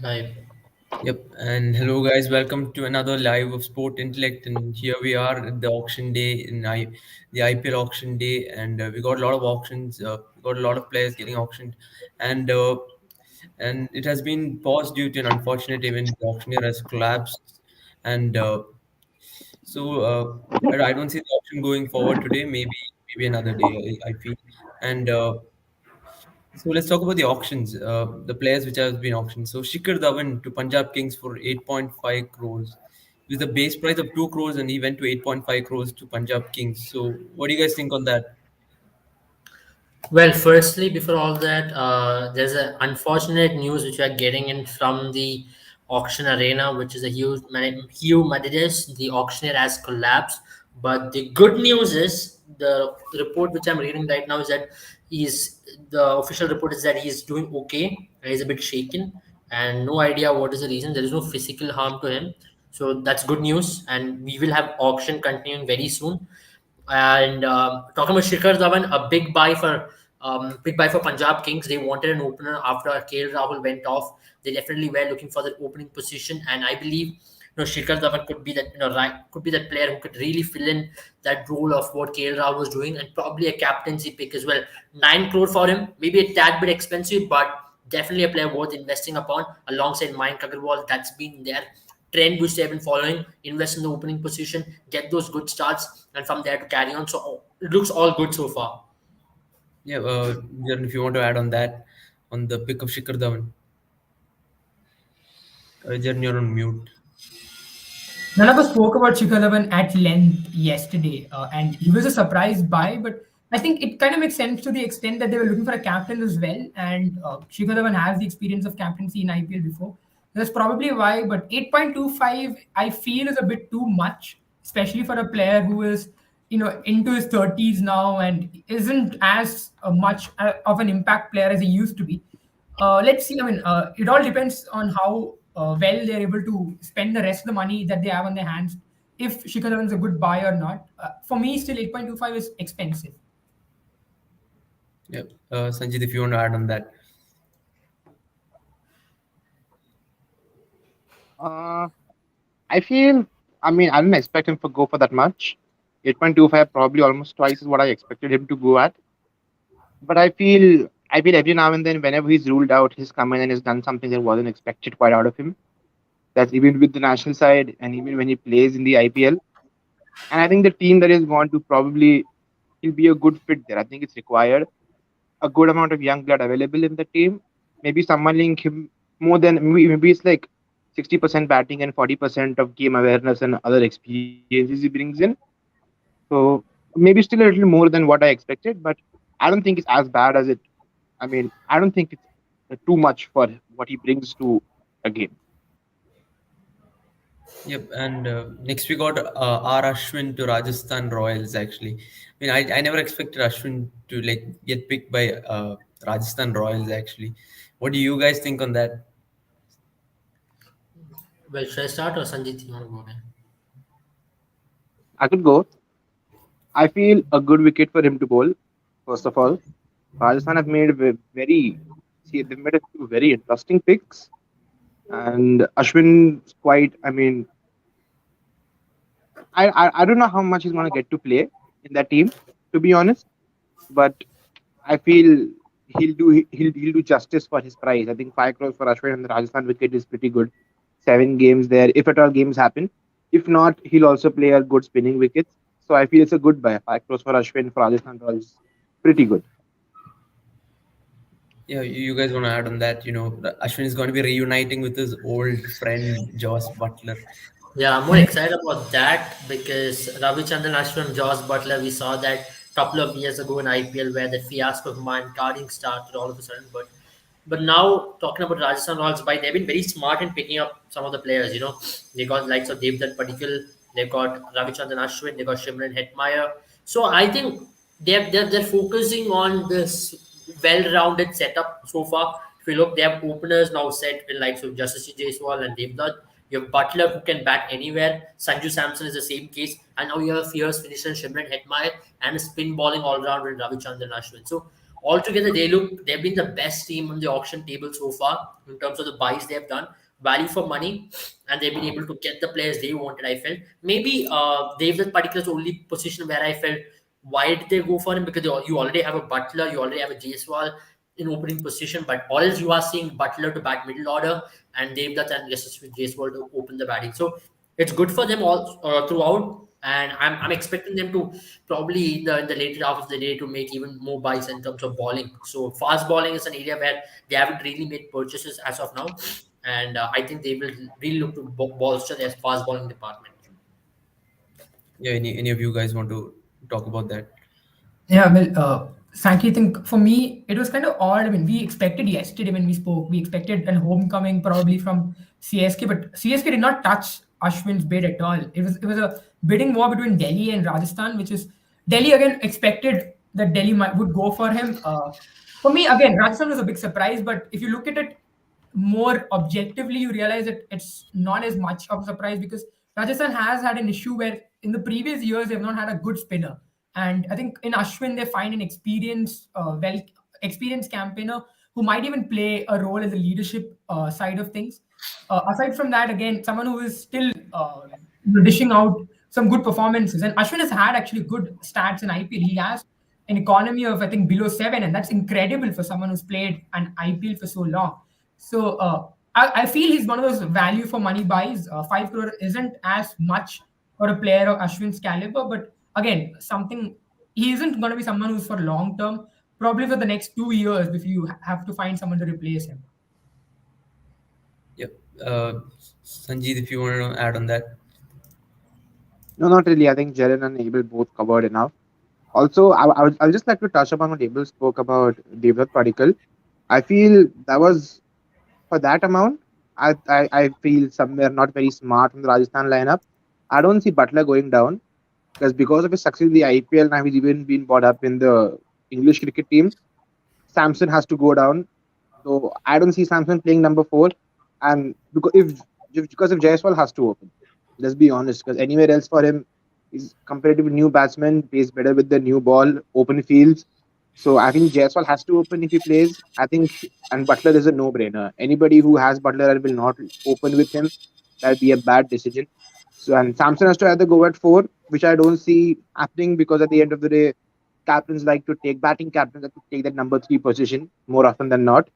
Live. Yep, and hello guys, welcome to another live of Sport Intellect. And here we are at the auction day the IPL auction day, and we got a lot of auctions. We got a lot of players getting auctioned, and uh, and it has been paused due to an unfortunate event. The auctioneer has collapsed, and I don't see the auction going forward today. Maybe another day. I feel, and so let's talk about the auctions, the players which have been auctioned. So Shikhar Dhawan to Punjab Kings for 8.5 crores. With the base price of 2 crores and he went to 8.5 crores to Punjab Kings. So what do you guys think on that? Well, firstly, before all that, there's an unfortunate news which we are getting in from the auction arena, which is a Hugh Madidis. The auctioneer has collapsed. But the good news is the report which I'm reading right now is that he's the official report is that he's doing okay. He's a bit shaken, and no idea what is the reason. There is no physical harm to him, so that's good news. And we will have auction continuing very soon. And talking about Shikhar Dhawan, a big buy for Punjab Kings. They wanted an opener after KL Rahul went off. They definitely were looking for that opening position, and I believe Shikhar Dhawan could be that could be that player who could really fill in that role of what KL Rahul was doing, and probably a captaincy pick as well. 9 crore for him, maybe a tad bit expensive, but definitely a player worth investing upon alongside Mayank Agarwal. That's been their trend which they've been following. Invest in the opening position, get those good starts, and from there to carry on. So it looks all good so far. Yeah, Jaren, if you want to add on that, on the pick of Shikhar Dhawan. Jaren, you're on mute. None of us spoke about Shikhar Dhawan at length yesterday, and he was a surprise buy. But I think it kind of makes sense to the extent that they were looking for a captain as well, and Shikhar Dhawan has the experience of captaincy in IPL before. That's probably why. But 8.25, I feel, is a bit too much, especially for a player who is into his 30s now and isn't as much of an impact player as he used to be. Let's see. I mean, it all depends on how well they're able to spend the rest of the money that they have on their hands. If Shikhar Dhawan is a good buy or not. For me, still 8.25 is expensive. Yep. Sanjit, if you want to add on that. Uh, I feel, I didn't expect him to go for that much. 8.25, probably almost twice is what I expected him to go at. But I feel every now and then, whenever he's ruled out, he's come in and has done something that wasn't expected quite out of him. That's even with the national side and even when he plays in the IPL. And I think the team that he's gone to probably he'll be a good fit there. I think it's required a good amount of young blood available in the team. Maybe someone link him more than maybe it's like 60% batting and 40% of game awareness and other experiences he brings in. So maybe still a little more than what I expected, but I don't think it's as bad as it. I don't think it's too much for what he brings to a game. Yep, and next we got R Ashwin to Rajasthan Royals. Actually, I never expected Ashwin to like get picked by Rajasthan Royals. Actually, what do you guys think on that? Well, should I start or Sanjit? You want to go ahead? I could go. I feel a good wicket for him to bowl. First of all, Rajasthan have made very see they've made a few very interesting picks, and Ashwin's quite. I don't know how much he's going to get to play in that team, to be honest. But I feel he'll do justice for his price. I think 5 crores for Ashwin and the Rajasthan wicket is pretty good. 7 games there, if at all games happen. If not, he'll also play a good spinning wickets. So I feel it's a good buy. 5 crores for Ashwin for Rajasthan Royals, pretty good. Yeah, you guys want to add on that? Ashwin is going to be reuniting with his old friend Josh Butler. Yeah, I'm more excited about that because Ravichandran Ashwin, Josh Butler, we saw that couple of years ago in IPL where the fiasco of mine carding started all of a sudden. But now talking about Rajasthan Royals, by they've been very smart in picking up some of the players. They got likes of Devdutt Padikkal, they've got Ravichandran Ashwin, they got Shimran Hetmeyer. So I think they're focusing on this well-rounded setup so far. If you look, they have openers now set in likes of Justice Jaiswal and Devdutt. You have Butler who can bat anywhere. Sanju Samson is the same case. And now you have fierce finisher Shimran Hetmeyer and a spin bowling all round with Ravichandran Ashwin. So Altogether, they've been the best team on the auction table so far in terms of the buys they have done, value for money, and they've been able to get the players they wanted. I felt maybe David particular is the only position where I felt why did they go for him, because you already have a Butler, you already have a Jaiswal in opening position, but all else you are seeing Butler to bat middle order and Devdutt and Jaiswal to open the batting. So it's good for them all throughout, and I'm expecting them to probably in the later half of the day to make even more buys in terms of bowling. So fast bowling is an area where they haven't really made purchases as of now, and I think they will really look to bolster their fast bowling department. Yeah, any of you guys want to talk about that? Yeah, well, Sankey, I think for me, it was kind of odd. I mean, we expected yesterday when we spoke, we expected an homecoming probably from CSK, but CSK did not touch Ashwin's bid at all. It was a bidding war between Delhi and Rajasthan, which is Delhi again expected that would go for him. For me, again, Rajasthan was a big surprise, but if you look at it more objectively, you realize that it's not as much of a surprise because Rajasthan has had an issue where in the previous years they've not had a good spinner, and I think in Ashwin they find an experienced campaigner who might even play a role in the leadership side of things. Aside from that, again, someone who is still dishing out some good performances, and Ashwin has had actually good stats in IPL. He has an economy of I think below 7, and that's incredible for someone who's played an IPL for so long. So I feel he's one of those value for money buys. 5 crore isn't as much for a player of Ashwin's caliber, but again, something he isn't going to be someone who's for long term. Probably for the next 2 years, if you have to find someone to replace him. Yep. Sanjeev, if you want to add on that. No, not really. I think Jaren and Abel both covered enough. Also, I'll just like to touch upon what Abel spoke about Devdutt Padikkal. I feel that was for that amount. I feel somewhere not very smart from the Rajasthan lineup. I don't see Butler going down because of his success in the IPL. Now he's even been brought up in the English cricket team. Samson has to go down. So I don't see Samson playing number 4. And because if Jaiswal has to open, let's be honest, because anywhere else for him, he's comparatively new batsman, plays better with the new ball, open fields. So I think Jaiswal has to open if he plays. I think, and Butler is a no-brainer. Anybody who has Butler and will not open with him, that'd be a bad decision. So and Samson has to either go at 4, which I don't see happening because at the end of the day, batting captains like to take that number 3 position more often than not.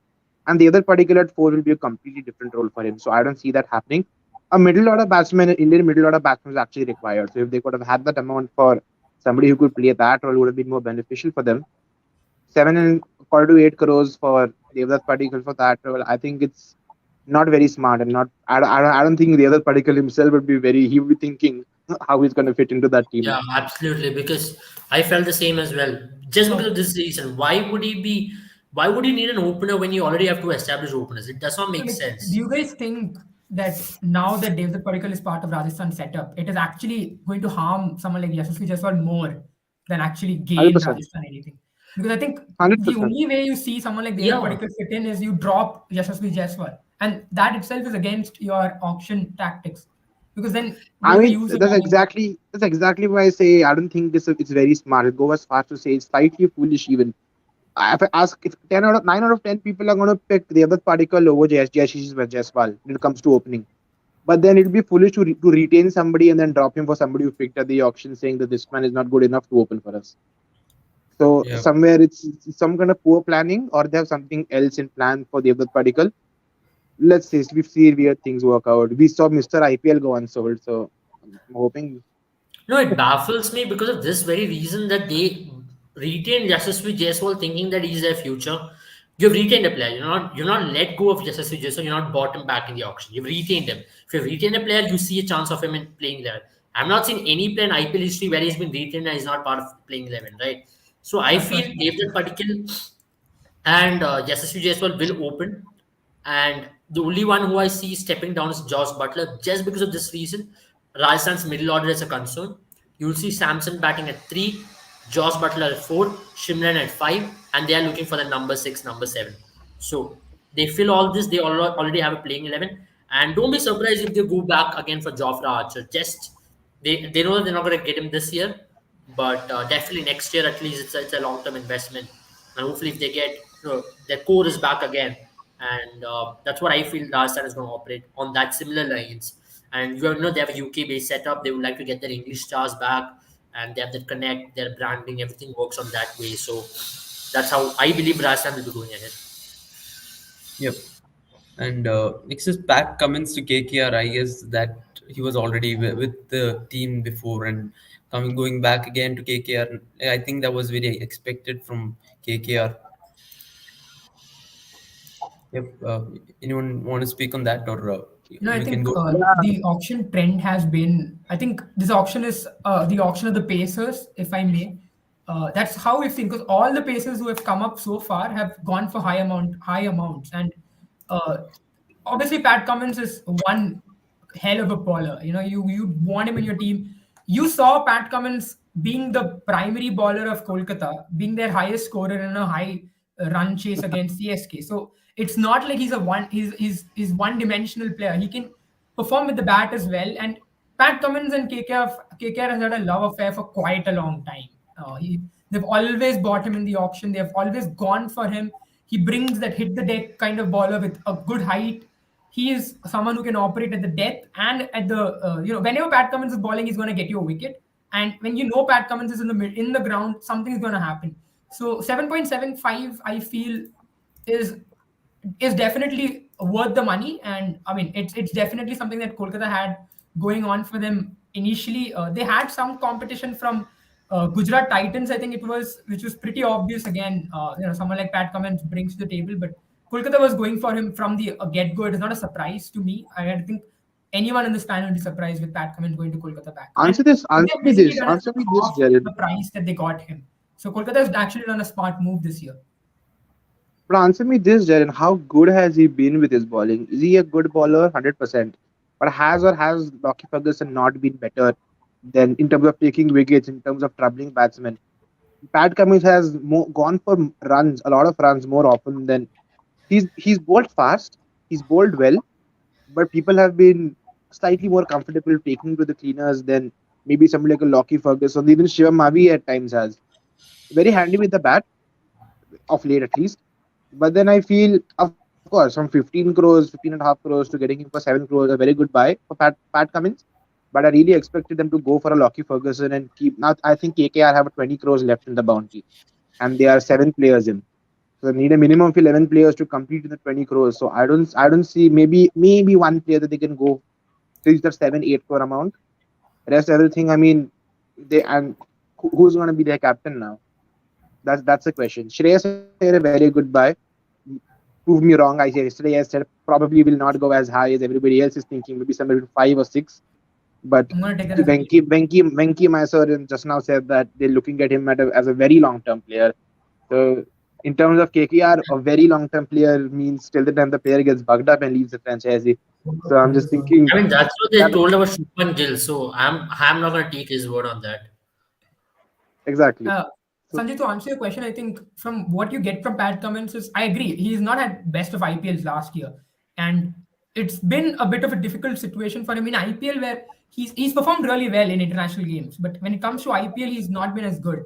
And the other particular at 4 will be a completely different role for him. So I don't see that happening. A middle order batsman, Indian middle order batsman is actually required. So if they could have had that amount for somebody who could play that role, would have been more beneficial for them. 7.25 to 8 crores for Devdutt Padikkal for that role. I think it's not very smart and not. I don't think the other Padikkal himself would be very. He would be thinking how he's going to fit into that team Yeah, now. absolutely. Because I felt the same as well. Just because of No, this reason, why would he be? Why would you need an opener when you already have two established openers? It does not so make like, do sense. you guys think that now that Devdutt Padikkal is part of Rajasthan setup, it is actually going to harm someone like Yashasvi Jaiswal more than actually Hundred gain percent, Rajasthan anything? Because I think 100%. the only way you see someone like Devdutt Yeah, Padikkal fit in is you drop Yashasvi Jaiswal, and that itself is against your auction tactics. Because then what I do they mean, use the that's money? exactly why I say I don't think it's very smart. I go as far as to say it's slightly foolish even. If I ask if 9 out of 10 people are going to pick the other particle over Jashish Jaiswal when it comes to opening. But then it'd be foolish to retain somebody and then drop him for somebody who picked at the auction saying that this man is not good enough to open for us. So Yeah. somewhere it's some kind of poor planning or they have something else in plan for the other particle. Let's see, we've seen weird things work out. We saw Mr. IPL go unsold, so I'm hoping. no, it baffles me because of this very reason that they retained Yashasvi Jaiswal thinking that he's their future. You've retained a player. You're not let go of Yashasvi Jaiswal. You're not bought him back in the auction. You've retained him. If you've retained a player, you see a chance of him in playing 11. I'm not seeing any player in IPL history where he's been retained and he's not part of playing 11, right? So I That's feel first time. David Particle and Yashasvi Jaiswal will open. And the only one who I see stepping down is Josh Butler. Just because of this reason, Rajasthan's middle order is a concern. You'll see Samson batting at 3, Josh Butler at 4, Shimran at 5, and they are looking for the number 6, number 7. So they fill all this. They already have a playing 11. And don't be surprised if they go back again for Jofra Archer. Just they know that they're not going to get him this year, but definitely next year at least it's a long term investment and hopefully if they get their core is back again, and that's what I feel Rajasthan is going to operate on that similar lines. And they have a UK based setup. They would like to get their English stars back, and they have that connect, their branding, everything works on that way. So that's how I believe Rajasthan will be going ahead. Yep. And next is Pat Cummins to KKR. I guess that he was already with the team before and going back again to KKR. I think that was very expected from KKR. Yep. Anyone want to speak on that, or I we can think go? Yeah, the auction trend has been. I think this auction is the auction of the Pacers, if I may. That's how we've seen, because all the Pacers who have come up so far have gone for high amounts, and uh, obviously Pat Cummins is one hell of a baller. You want him in your team. You saw Pat Cummins being the primary baller of Kolkata, being their highest scorer in a high run chase against CSK. So it's not like he's one dimensional player. He can perform with the bat as well. And Pat Cummins and KKR has had a love affair for quite a long time. They've always bought him in the auction. They've always gone for him. He brings that hit the deck kind of baller with a good height. He is someone who can operate at the depth and at the whenever Pat Cummins is bowling, he's going to get you a wicket. And when Pat Cummins is in the ground, something is going to happen. So 7.75, I feel, is is definitely worth the money. And I mean, it's definitely something that Kolkata had going on for them initially. They had some competition from Gujarat Titans, I think it was, which was pretty obvious. Again, someone like Pat Cummins brings to the table, but Kolkata was going for him from the get go. It is not a surprise to me. I don't think anyone in this panel would be surprised with Pat Cummins going to Kolkata back. And what they've basically done is answer me this, half Jared. the price that they got him. So Kolkata has actually done a smart move this year. But answer me this, Jared. How good has he been with his bowling? Is he a good bowler? 100%. But has Lockie Ferguson not been better than in terms of taking wickets, in terms of troubling batsmen? Pat Cummins has gone for runs, a lot of runs more often than he's bowled fast, he's bowled well, but people have been slightly more comfortable taking to the cleaners than maybe somebody like a Lockie Ferguson, even Shivam Mavi at times has. Very handy with the bat, of late at least. But then I feel, of course, from 15 crores, 15.5 crores to getting him for 7 crores, a very good buy for Pat Cummins. But I really expected them to go for a Lockie Ferguson and keep. Now I think KKR have a 20 crores left in the bounty, and they are 7 players in. So they need a minimum of 11 players to complete the 20 crores. So I don't see maybe one player that they can go reach the 7 8 crore amount. Rest everything. I mean, they and who's going to be their captain now? That's the question. Shreyas Iyer a very good buy. Prove me wrong. I said yesterday. I said probably will not go as high as everybody else is thinking. Maybe somewhere between 5 or 6. But I'm going to take that as a Venki Mysore just now said that they're looking at him as a very long term player. So in terms of KKR, a very long term player means till the time the player gets bugged up and leaves the franchise. So I'm just thinking I mean, that's what they that told about Shubman Gill, so I'm not gonna take his word on that. exactly. Uh, So Sanjay, to answer your question, I think from what you get from Pat Cummins is, I agree, he's not had best of IPLs last year, and it's been a bit of a difficult situation for him in IPL where he's performed really well in international games, but when it comes to IPL, he's not been as good.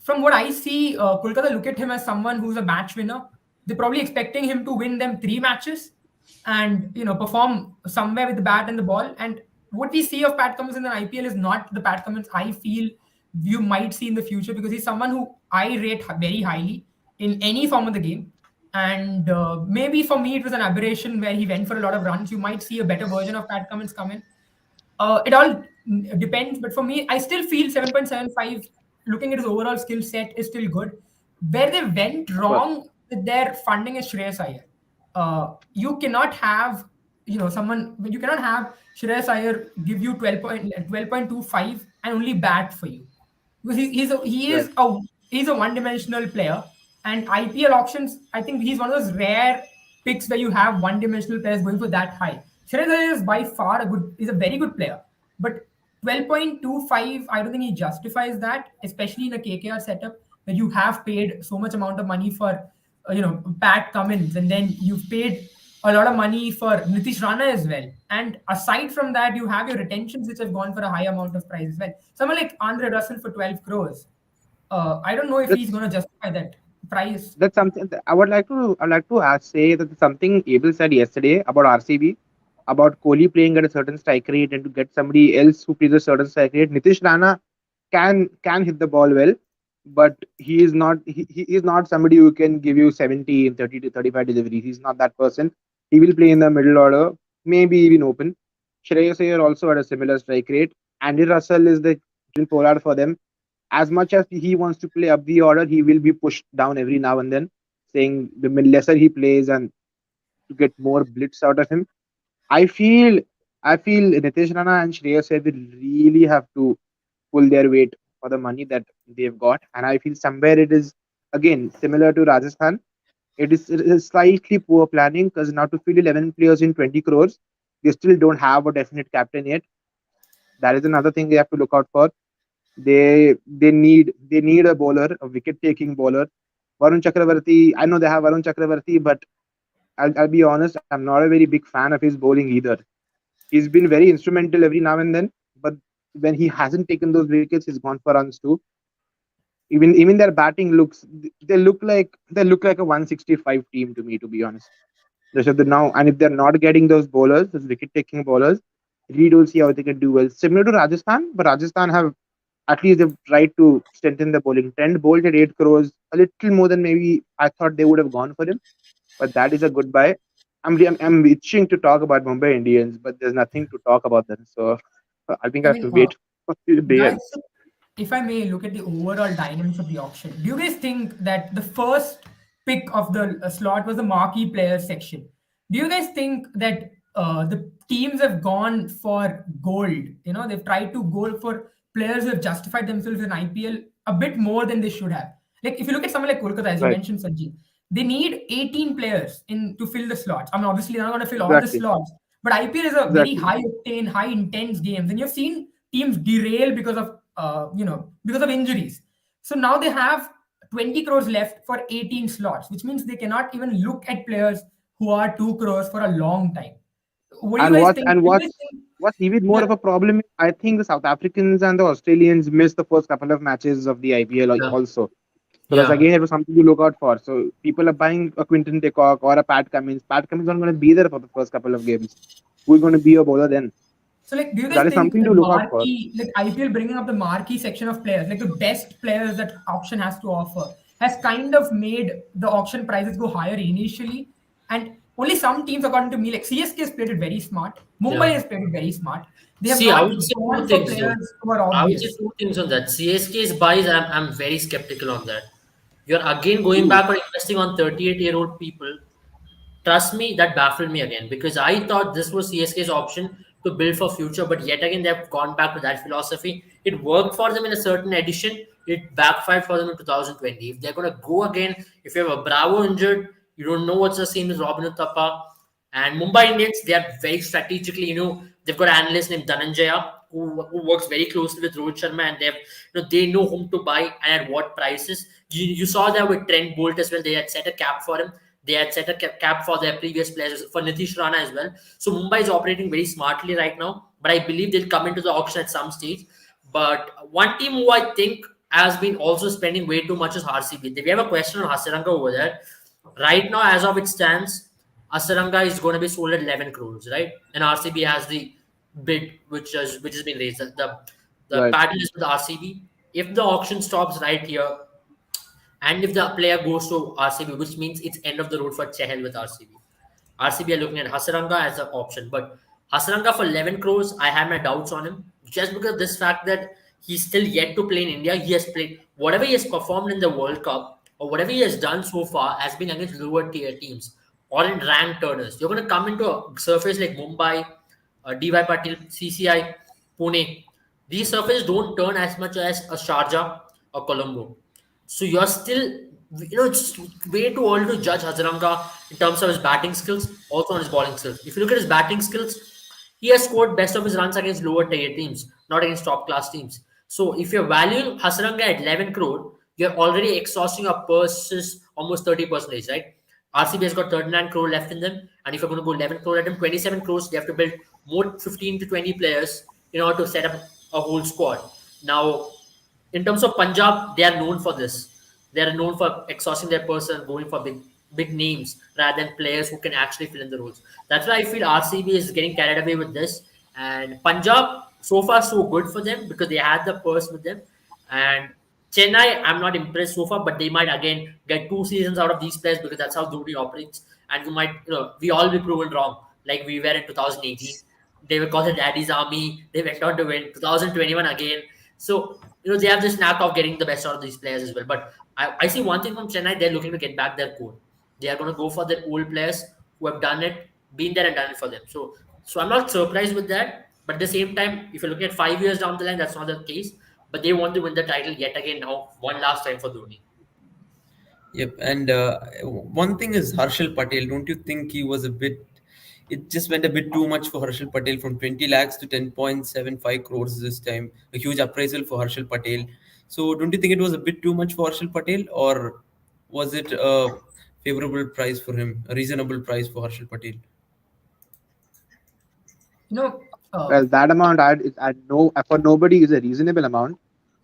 From what I see, Kolkata look at him as someone who's a match winner. They're probably expecting him to win them 3 matches and perform somewhere with the bat and the ball. And what we see of Pat Cummins in the IPL is not the Pat Cummins I feel you might see in the future, because he's someone who I rate very highly in any form of the game. And maybe for me, it was an aberration where he went for a lot of runs. You might see a better version of Pat Cummins come in. It all depends, but for me, I still feel 7.75, looking at his overall skill set, is still good. Where they went of course, wrong with their funding is Shreyas Iyer. You cannot have, you cannot have Shreyas Iyer give you 12.25 and only bat for you, because right. he's a one-dimensional player. And IPL auctions, I think he's one of those rare picks where you have one-dimensional players going for that high. Shreyas Iyer is by far is a very good player, but 12.25, I don't think he justifies that, especially in a KKR setup where you have paid so much amount of money for Pat Cummins, and then you've paid a lot of money for Nitish Rana as well. And aside from that, you have your retentions which have gone for a high amount of price as well. Someone like Andre Russell for 12 crores. I don't know if he's Let's going to justify that price. That's something that I would like to say that something Abel said yesterday about RCB, about Kohli playing at a certain strike rate and to get somebody else who plays a certain strike rate. Nitish Rana can hit the ball well, but he is not somebody who can give you 70 in 30 to 35 deliveries. He's not that person. He will play in the middle order, maybe even open. Shreyas Iyer also had a similar strike rate. Andy Russell is the polar for them. As much as he wants to play up the order, he will be pushed down every now and then, saying the lesser he plays and to get more blitz out of him. I feel I feel Nitish Rana and Shreyas Iyer will really have to pull their weight for the money that they've got. And I feel somewhere it is again similar to Rajasthan. It is slightly poor planning because now to fill 11 players in 20 crores, they still don't have a definite captain yet. That is another thing they have to look out for. They need a bowler, a wicket taking bowler. Varun Chakravarti, I know they have Varun Chakravarti, but I'll be honest, I'm not a very big fan of his bowling either. He's been very instrumental every now and then, but when he hasn't taken those wickets, he's gone for runs too. Even their batting looks, they look like a 165 team to me, to be honest. Now, and if they're not getting those bowlers, those wicket taking bowlers, we don't see how they can do well. Similar to Rajasthan, but Rajasthan have at least they've tried to strengthen the bowling. Trent bowled at 8 crores, a little more than maybe I thought they would have gone for him, but that is a goodbye. I'm itching to talk about Mumbai Indians, but there's nothing to talk about them. So I think I I have mean, to wait for the day guys, ends. if I may look at the overall dynamics of the auction, do you guys think that the first pick of the slot was the marquee players section? Do you guys think that the teams have gone for gold? You know, they've tried to go for players who have justified themselves in IPL a bit more than they should have. Like if you look at someone like Kolkata, as you Right. mentioned, Sanjeev, they need 18 players in to fill the slots. I mean, obviously they're not going to fill all the Exactly. slots, but IPL is a very Exactly. high octane, high intense games, and you've seen teams derail because of because of injuries. So now they have 20 crores left for 18 slots, which means they cannot even look at players who are 2 crores for a long time. What do you And guys what's think? and Do you guys what's think what's even more that of a problem is I think the South Africans and the Australians missed the first couple of matches of the IPL Yeah, also. So that's yeah. again it was something to look out for. So people are buying a Quinton de Kock or a Pat Cummins. Pat Cummins not going to be there for the first couple of games. Who's going to be a bowler then? so? Like, do you So guys that is think something the to look out for. marquee, like IPL bringing up the marquee section of players, like the best players that auction has to offer, has kind of made the auction prices go higher initially, and only some teams, according to me, like CSK has played it very smart, Mumbai Yeah. has played it very smart. They have See, I not would say two gone for things though. players who are I would say obvious. two things on that. CSK's buys, I'm very skeptical on that. You're again going Ooh, back or investing on 38-year-old people. Trust me, that baffled me again because I thought this was CSK's option to build for future, but yet again they've gone back to that philosophy. It worked for them in a certain edition. It backfired for them in 2020. If they're gonna go again, if you have a Bravo injured, you don't know what's the same as Robin Uthappa. And Mumbai Indians, they are very strategically, they've got an analyst named Dhananjaya who works very closely with Rohit Sharma, and they know whom to buy and at what prices. You saw that with Trent Bolt as well. They had set a cap for him. They had set a cap for their previous players, for Nitish Rana as well. So Mumbai is operating very smartly right now, but I believe they'll come into the auction at some stage. But one team who I think has been also spending way too much is RCB. We have a question on Hasiranga over there. Right now, as of it stands, Asaranga is going to be sold at 11 crores, right? And RCB has the bid which has been raised. The right. pattern is with RCB. If the auction stops right here, and if the player goes to RCB, which means it's end of the road for Chehel with RCB. RCB are looking at Hasaranga as an option, but Hasaranga for 11 crores, I have my doubts on him just because this fact that he's still yet to play in India. He has played whatever he has performed in the World Cup or whatever he has done so far has been against lower tier teams or in ranked turners. You're going to come into a surface like Mumbai, DY Patil, CCI, Pune. These surfaces don't turn as much as a Sharjah or Colombo. So you're still, it's way too early to judge Hazaranga in terms of his batting skills, also on his bowling skills. If you look at his batting skills, he has scored best of his runs against lower tier teams, not against top class teams. So if you're valuing Hazaranga at 11 crore, you're already exhausting your purses almost 30%, right? RCB has got 39 crore left in them, and if you're going to go 11 crore at them, 27 crores, they have to build more 15 to 20 players in order to set up a whole squad. Now, in terms of Punjab, they are known for this. They are known for exhausting their person, going for big names rather than players who can actually fill in the roles. That's why I feel RCB is getting carried away with this. And Punjab, so far, so good for them because they had the purse with them. And Chennai, I'm not impressed so far, but they might again get 2 seasons out of these players because that's how Dhoni operates. And we might, we all be proven wrong, like we were in 2018. They were called the Daddy's Army. They went on to win 2021 again. So, they have this knack of getting the best out of these players as well. But I see one thing from Chennai, they're looking to get back their core. They are going to go for their old players who have done it, been there and done it for them. So I'm not surprised with that. But at the same time, if you're looking at 5 years down the line, that's not the case. But they want to win the title yet again now, one last time for Dhoni. Yep, and one thing is Harshal Patel. Don't you think he was a bit? It just went a bit too much for Harshal Patel from 20 lakhs to 10.75 crores this time. A huge appraisal for Harshal Patel. So don't you think it was a bit too much for Harshal Patel, or was it a favorable price for him, a reasonable price for Harshal Patel? You know, Well, that amount I know for nobody is a reasonable amount.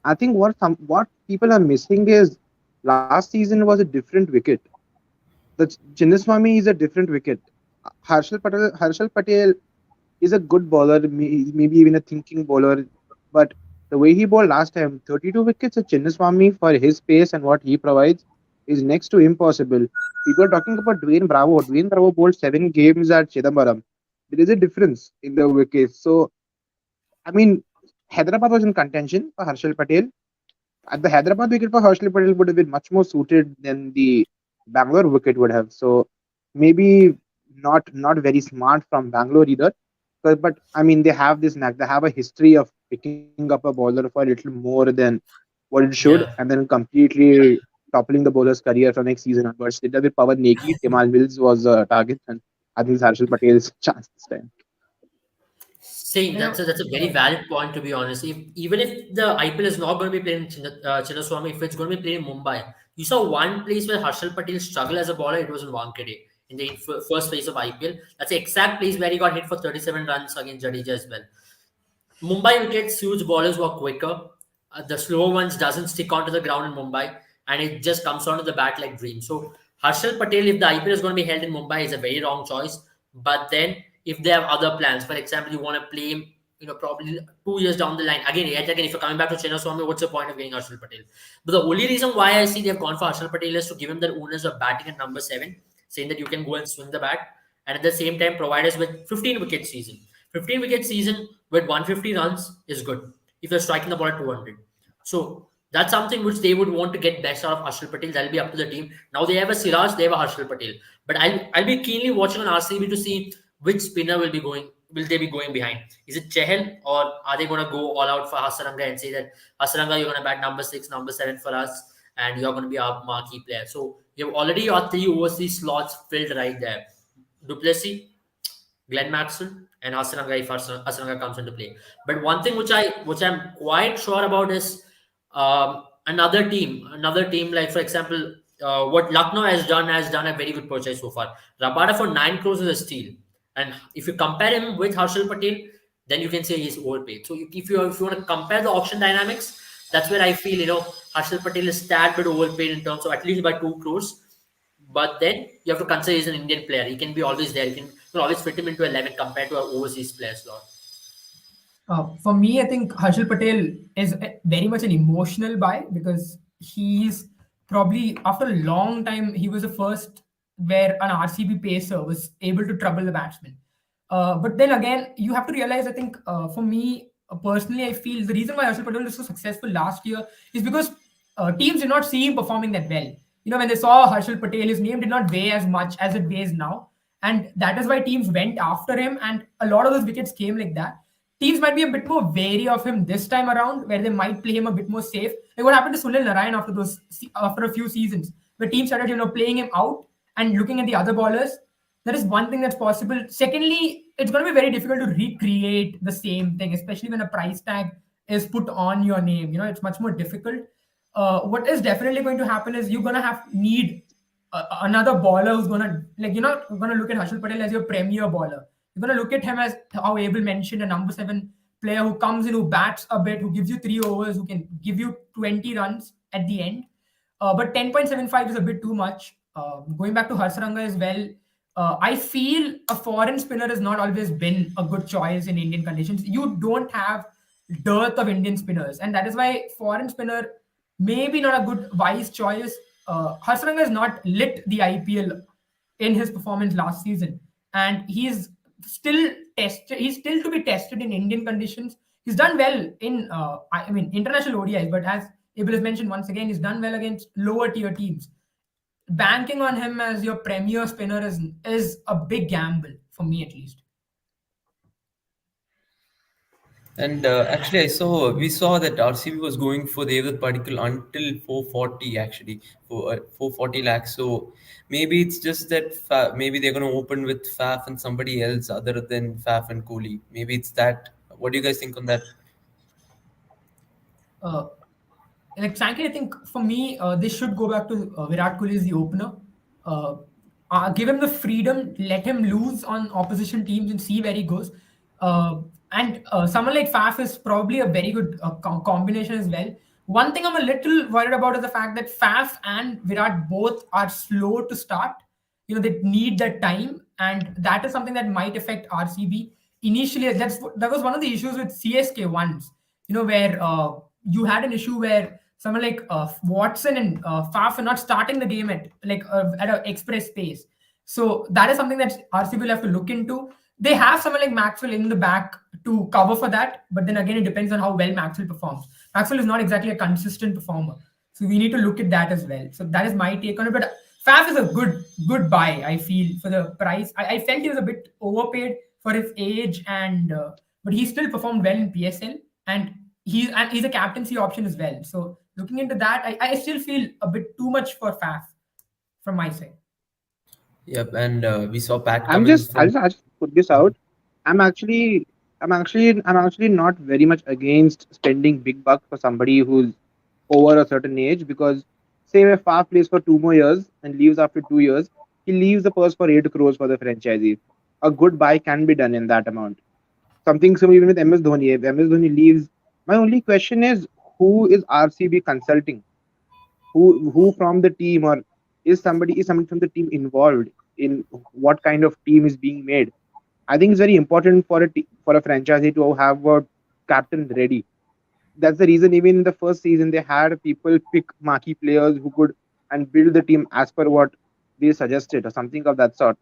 I think what people are missing is last season was a different wicket. The Chinnaswamy is a different wicket. Harshal Patel is a good bowler, maybe even a thinking bowler. But the way he bowled last time, 32 wickets at Chinnaswamy for his pace and what he provides is next to impossible. People are talking about Dwayne Bravo. Dwayne Bravo bowled 7 games at Chidambaram. There is a difference in the wickets. So, I mean, Hyderabad was in contention for Harshal Patel. At the Hyderabad wicket for Harshal Patel would have been much more suited than the Bangalore wicket would have. So maybe not very smart from Bangalore either. But I mean, they have this knack. They have a history of picking up a bowler for a little more than what it should, and Yeah. then completely toppling the bowler's career from next season onwards. They did that with Pawan Negi. Timal Mills was a target, and I think it's Harshal Patel's chance this time. Same. you know, That's a very valid point to be honest. Even if the IPL is not going to be playing in Chinnaswamy, if it's going to be playing in Mumbai, you saw one place where Harshal Patel struggled as a bowler. It was in Wankhede in the first phase of IPL. That's the exact place where he got hit for 37 runs against Jadeja as well. Mumbai wickets, huge bowlers who are quicker. The slower ones doesn't stick onto the ground in Mumbai, and it just comes onto the bat like dream. So Harshal Patel, if the IPL is going to be held in Mumbai, is a very wrong choice. But then, if they have other plans, for example, you want to play him, probably 2 years down the line. Again, yet again, if you're coming back to Chinnaswamy, what's the point of getting Harshal Patel? But the only reason why I see they've gone for Harshal Patel is to give him the owners of batting at number 7, saying that you can go and swing the bat, and at the same time provide us with 15 wicket season. 15 wicket season with 150 runs is good if you're striking the ball at 200. So that's something which they would want to get best out of Harshal Patel. That'll be up to the team. Now they have a Siraj, they have a Harshal Patel. But I'll be keenly watching on RCB to see which spinner will be going. Will they be going behind? Is it Chehel or are they going to go all out for Hasaranga and say that Hasaranga, you're going to bat number 6, number 7 for us, and you're going to be our marquee player? So you have already your 3 overseas slots filled right there. Duplessis, Glenn Maxwell, and Hasaranga if Hasaranga comes into play. But one thing which I'm quite sure about is another team like for example what Lucknow has done a very good purchase so far. Rabada for 9 crores is a steal, and if you compare him with Harshal Patel, then you can say he's overpaid. So if you want to compare the auction dynamics, that's where I feel Harshal Patel is tad bit overpaid in terms of at least by 2 crores. But then you have to consider he's an Indian player. He can be always there. You can always fit him into 11 compared to an overseas player slot. For me, I think Harshal Patel is very much an emotional buy because he's probably after a long time he was the first where an RCB pacer was able to trouble the batsman. But then again, you have to realize. I think for me personally, I feel the reason why Harshal Patel was so successful last year is because teams did not see him performing that well. When they saw Harshal Patel, his name did not weigh as much as it weighs now, and that is why teams went after him, and a lot of those wickets came like that. Teams might be a bit more wary of him this time around, where they might play him a bit more safe. Like what happened to Sunil Narayan after a few seasons, where teams started playing him out and looking at the other bowlers. That is one thing that's possible. Secondly, it's going to be very difficult to recreate the same thing, especially when a price tag is put on your name. It's much more difficult. What is definitely going to happen is you're going to need another bowler who's going to you're not going to look at Harshal Patel as your premier bowler. You're going to look at him as how Abel mentioned, a number 7 player who comes in, who bats a bit, who gives you 3 overs, who can give you 20 runs at the end. But 10.75 is a bit too much. Going back to Harsaranga as well, I feel a foreign spinner has not always been a good choice in Indian conditions. You don't have dearth of Indian spinners, and that is why foreign spinner maybe not a good wise choice. Harsaranga has not lit the IPL in his performance last season, and he's still tested. He's still to be tested in Indian conditions. He's done well in, I mean, international ODIs, but as Abel has mentioned once again, he's done well against lower tier teams. Banking on him as your premier spinner is a big gamble for me at least. And actually, we saw that RCB was going for the other particle until 440 actually for 440 lakhs. So maybe it's just that maybe they're going to open with Faf and somebody else other than Faf and Kohli. Maybe it's that. What do you guys think on that? Uh, like frankly, I think for me, they should go back to Virat Kohli as the opener. Uh, give him the freedom, let him lose on opposition teams and see where he goes. And someone like Faf is probably a very good combination as well. One thing I'm a little worried about is the fact that Faf and Virat both are slow to start. They need that time, and that is something that might affect RCB initially. That was one of the issues with CSK once. Where you had an issue where someone like Watson and Faf are not starting the game at an express pace. So that is something that RCB will have to look into. They have someone like Maxwell in the back to cover for that, but then again, it depends on how well Maxwell performs. Maxwell is not exactly a consistent performer, so we need to look at that as well. So that is my take on it. But Faf is a good buy, I feel, for the price. I felt he was a bit overpaid for his age, and but he still performed well in PSL, and he's a captaincy option as well. So looking into that, I still feel a bit too much for Faf from my side. Yep, and we saw Pat I'm just Cummins from. I just put this out. I'm actually I'm actually not very much against spending big bucks for somebody who's over a certain age, because say if Faf plays for 2 more years and leaves after 2 years, he leaves the purse for 8 crores for the franchisee. A good buy can be done in that amount. Something similar even with MS Dhoni. If MS Dhoni leaves, my only question is, who is RCB consulting? Who from the team, or is somebody from the team involved in what kind of team is being made? I think it's very important for a franchisee to have a captain ready. That's the reason even in the first season they had people pick marquee players who could and build the team as per what they suggested or something of that sort.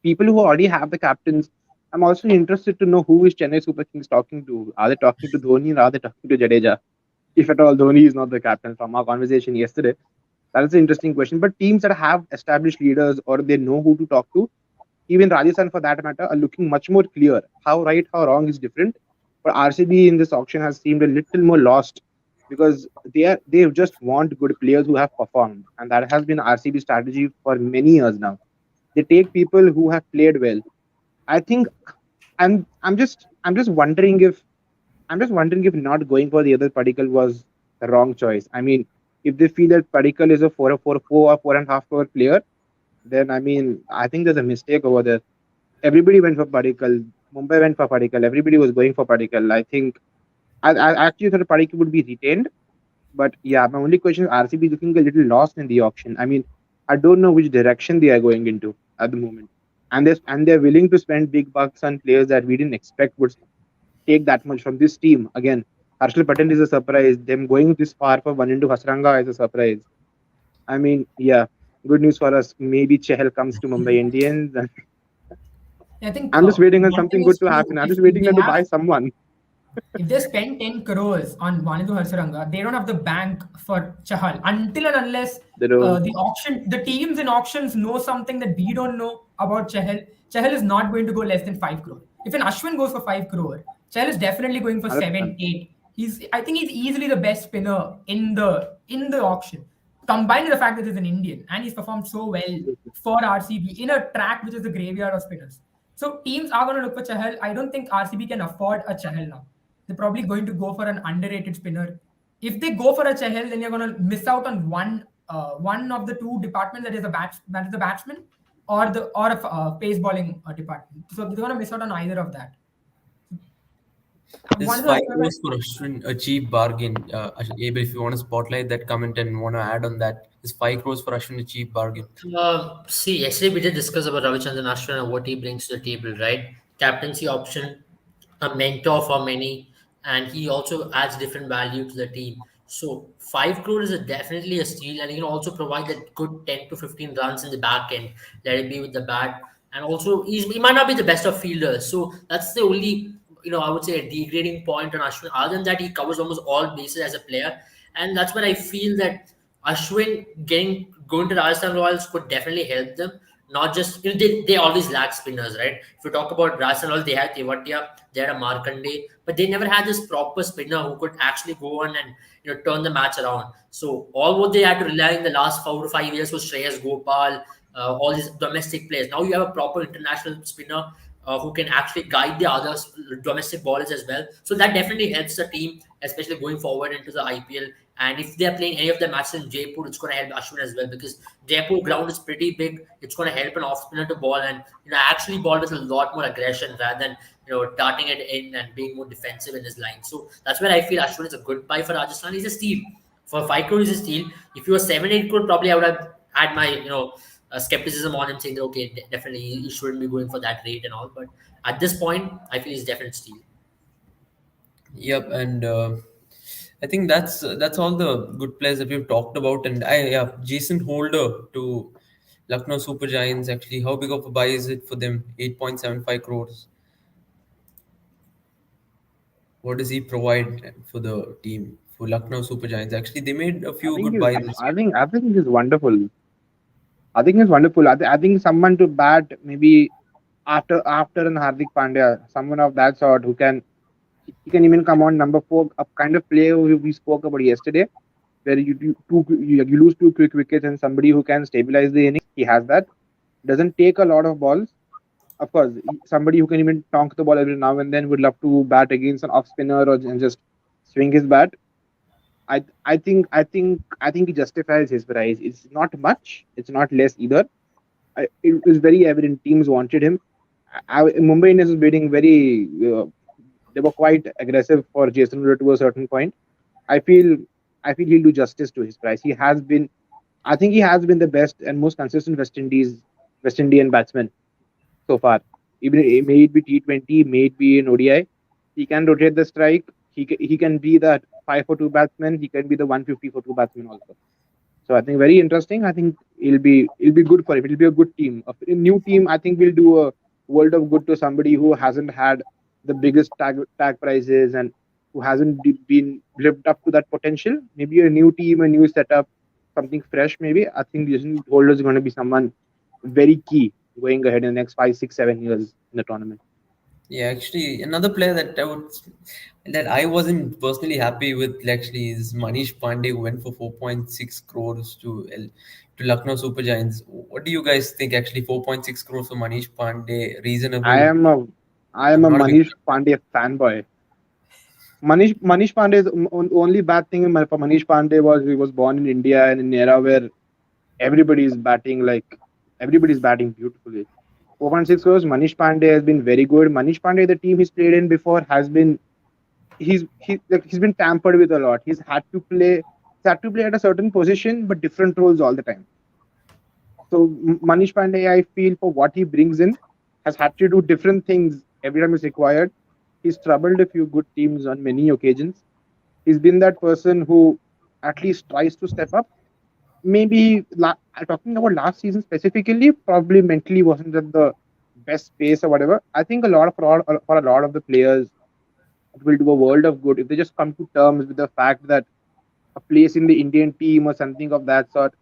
People who already have the captains. I'm also interested to know who is Chennai Super Kings talking to. Are they talking to Dhoni, or are they talking to Jadeja? If at all Dhoni is not the captain from our conversation yesterday. That is an interesting question. But teams that have established leaders or they know who to talk to, even Rajasthan for that matter, are looking much more clear. How right, how wrong is different. But RCB in this auction has seemed a little more lost, because they just want good players who have performed, and that has been RCB strategy for many years now. They take people who have played well. I think I'm just wondering if not going for the other particle was the wrong choice. I mean, if they feel that particle is a 4 or 4.5 crore player, then I mean, I think there's a mistake over there. Everybody went for particle. Mumbai went for particle. Everybody was going for particle. I think I actually thought particle would be retained, but yeah, my only question is RCB looking a little lost in the auction. I mean, I don't know which direction they are going into at the moment, and they're willing to spend big bucks on players that we didn't expect would take that much from this team. Again, Harshal Patel is a surprise. Them going this far for one into Hasranga is a surprise. I mean, yeah, good news for us. Maybe Chehel comes to Mumbai Indians. And I think I'm just waiting on one something thing good is to true. happen. I'm If, just if waiting they them to have buy someone. if they spend 10 crores on Vanindu Harsaranga, they don't have the bank for Chahal until and unless They don't. the teams in auctions know something that we don't know about Chahal. Chahal is not going to go less than 5 crore. If an Ashwin goes for 5 crore, Chahal is definitely going for 100%. 7, 8. I think he's easily the best spinner in the auction. Combined with the fact that he's an Indian and he's performed so well for RCB in a track which is the graveyard of spinners. So teams are going to look for Chahal. I don't think RCB can afford a Chahal now. They're probably going to go for an underrated spinner. If they go for a Chahal, then you're going to miss out on one of the two departments, that is the batsman or a pace bowling department. So they're going to miss out on either of that. This One of the 5 crores for Ashwin, a cheap bargain. Abel, if you want to spotlight that comment and want to add on that, is 5 crores for Ashwin a cheap bargain? See, yesterday we did discuss about Ravichandran Ashwin and what he brings to the table, right? Captaincy option, a mentor for many, and he also adds different value to the team. So 5 crore is definitely a steal, and he can also provide that good 10 to 15 runs in the back end. Let it be with the bat, and also he might not be the best of fielders. So that's the only I would say a degrading point on Ashwin. Other than that, he covers almost all bases as a player, and that's where I feel that Ashwin going to Rajasthan Royals could definitely help them. Not just they always lack spinners, right? If you talk about Rajasthan Royals, they had Tewatia, they had a Markande, but they never had this proper spinner who could actually go on and turn the match around. So all what they had to rely in the last 4 to 5 years was Shreyas Gopal, all these domestic players. Now you have a proper international spinner who can actually guide the other domestic bowlers as well. So that definitely helps the team, especially going forward into the IPL. And if they're playing any of the matches in Jaipur, it's going to help Ashwin as well because Jaipur ground is pretty big. It's going to help an off spinner to ball and actually ball with a lot more aggression rather than darting it in and being more defensive in his line. So that's where I feel Ashwin is a good buy for Rajasthan. He's a steal. For 5 crore, he's a steal. If you were 7 8 crore, probably I would have had my skepticism on him saying that okay, definitely he shouldn't be going for that rate and all. But at this point, I feel he's definite steal. Yep, and I think that's all the good players that we've talked about. And Jason Holder to Lucknow Super Giants. Actually, how big of a buy is it for them? 8.75 crores. What does he provide for the team for Lucknow Super Giants? Actually, they made a I few think good is buys this year. I think is wonderful. I think it's wonderful. I think someone to bat maybe after an Hardik Pandya, someone of that sort who can he can even come on number four, a kind of player who we spoke about yesterday, where you lose two quick wickets and somebody who can stabilize the innings. He has that. Doesn't take a lot of balls. Of course, somebody who can even tonk the ball every now and then would love to bat against an off spinner or and just swing his bat. I think he justifies his price. It's not much. It's not less either. It was very evident teams wanted him. Mumbai Indians was bidding very. They were quite aggressive for Jason Miller to a certain point. I feel I feel he'll do justice to his price. He has been. I think he has been the best and most consistent West Indian batsman so far. Even may it be T20, may it be in ODI, he can rotate the strike. He can be that 5 for 2 batsman. He can be the 150 for 2 batsman also. So I think very interesting. I think it'll be good for him. It'll be a good team. A new team. I think will do a world of good to somebody who hasn't had the biggest tag prizes and who hasn't been lived up to that potential. Maybe a new team, a new setup, something fresh. Maybe I think Jason Holder is going to be someone very key going ahead in the next 5, 6, 7 years in the tournament. Yeah, actually, another player that I wasn't personally happy with actually is Manish Pandey, who went for 4.6 crores to Lucknow Super Giants. What do you guys think? Actually, 4.6 crores for Manish Pandey, I reasonable? am a I am I'm a not a big Manish Pandey fanboy. Manish Pandey's only bad thing for Manish Pandey was he was born in India and in an era where everybody's batting everybody's batting beautifully. 4.6 crores. Manish Pandey has been very good. Manish Pandey, the team he's played in before, has been he's been tampered with a lot. He's had to play at a certain position but different roles all the time. So Manish Pandey, I feel for what he brings in, has had to do different things every time it's required. He's troubled a few good teams on many occasions. He's been that person who at least tries to step up. Maybe talking about last season specifically, probably mentally wasn't at the best pace or whatever. I think for a lot of the players, it will do a world of good if they just come to terms with the fact that a place in the Indian team or something of that sort.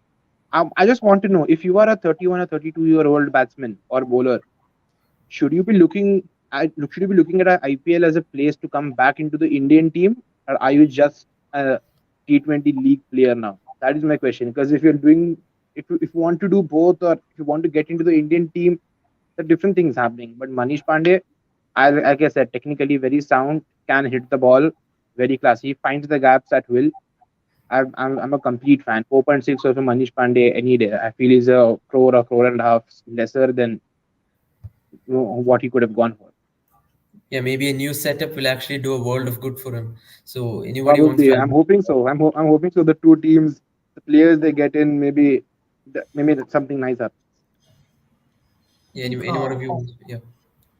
I just want to know if you are a 31 or 32-year-old batsman or bowler, should you be looking at an IPL as a place to come back into the Indian team, or are you just a T20 league player now? That is my question. Because if you want to do both, or if you want to get into the Indian team, there are different things happening. But Manish Pandey, like I said, technically very sound, can hit the ball, very classy, finds the gaps at will. I'm a complete fan. 4.6 of Manish Pandey any day. I feel he's a crore and a half lesser than what he could have gone for. Yeah, maybe a new setup will actually do a world of good for him. So anybody wants to Probably, add? I'm hoping so. I'm hoping so. The two teams, the players they get in, maybe that's something nice happens. I Yeah, think any one of you? Yeah.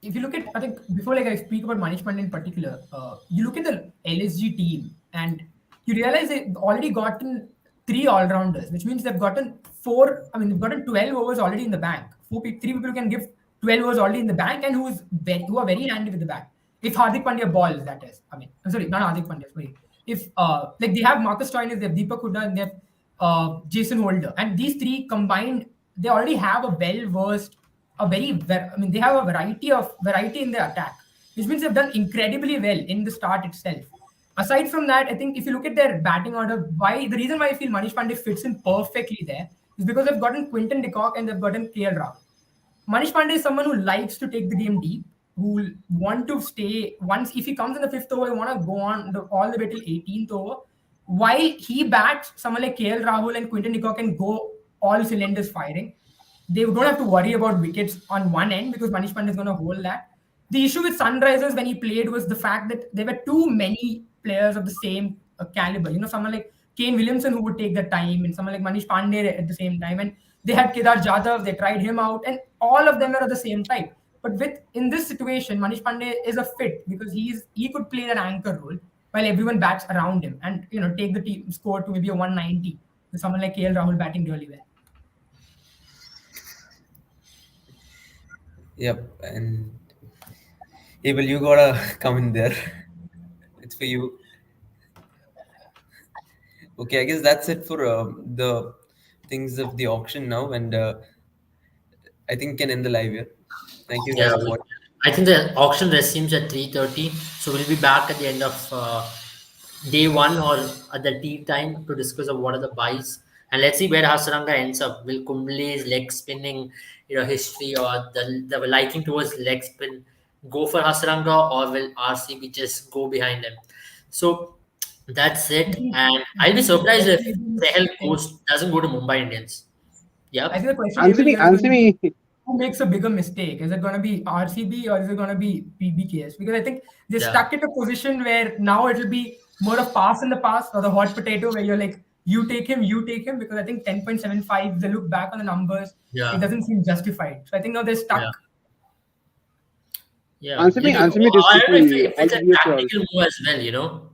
if you look at, I think before like I speak about Manish Pandey in particular, you look at the LSG team and you realize they've already gotten three all rounders, which means they've gotten four. I mean, they've gotten 12 overs already in the bank. Three people who can give 12 overs already in the bank and who are very handy with the bat. If Hardik Pandya balls, that is. I mean, I'm sorry, not Hardik Pandya. Sorry. If like they have Marcus Stoinis, they have Deepak Hooda, and they have Jason Holder, and these three combined, they already have a well versed I mean, they have a variety in their attack, which means they've done incredibly well in the start itself. Aside from that, I think if you look at their batting order, why the reason why I feel Manish Pandey fits in perfectly there is because they've gotten Quinton de Kock and they've gotten KL Rahul. Manish Pandey is someone who likes to take the game deep, who will want to stay once if he comes in the fifth over, he want to go on all the way till 18th over. While he bats, someone like KL Rahul and Quinton de Kock can go all cylinders firing. They don't have to worry about wickets on one end because Manish Pandey is going to hold that. The issue with Sunrisers when he played was the fact that there were too many players of the same caliber. You know, someone like Kane Williamson who would take the time, and someone like Manish Pandey at the same time. And they had Kedar Jadhav, they tried him out, and all of them were of the same type. But with in this situation, Manish Pandey is a fit because he could play that anchor role while everyone bats around him and take the team score to maybe a 190 with someone like KL Rahul batting really well. Yep. And Abel, you gotta come in there. It's for you. Okay, I guess that's it for the things of the auction now, and I think we can end the live here. Thank you Yeah, guys for watching. I think the auction resumes at 3:30, so we'll be back at the end of day one or at the tea time to discuss of what are the buys. And let's see where Hasaranga ends up. Will Kumble's leg spinning, history or the liking towards leg spin go for Hasaranga, or will RCB just go behind him? So that's I it. think And I I'll be think the surprised if question Sehel is, doesn't go to Mumbai Indians. I Yep. think the question Answer Abel me, here is going answer to be me. who makes a bigger mistake? Is it going to be RCB or is it going to be PBKS? Because I think they're Yeah. stuck in a position where now it'll be more of pass in the past or the hot potato where you're like, you take him. Because I think 10.75, they look back on the numbers, it Yeah. doesn't seem justified. So I think now they're Yeah. stuck. Yeah. Little, Answer me this I don't know quickly. if All it's a three of y'all. tactical move as well.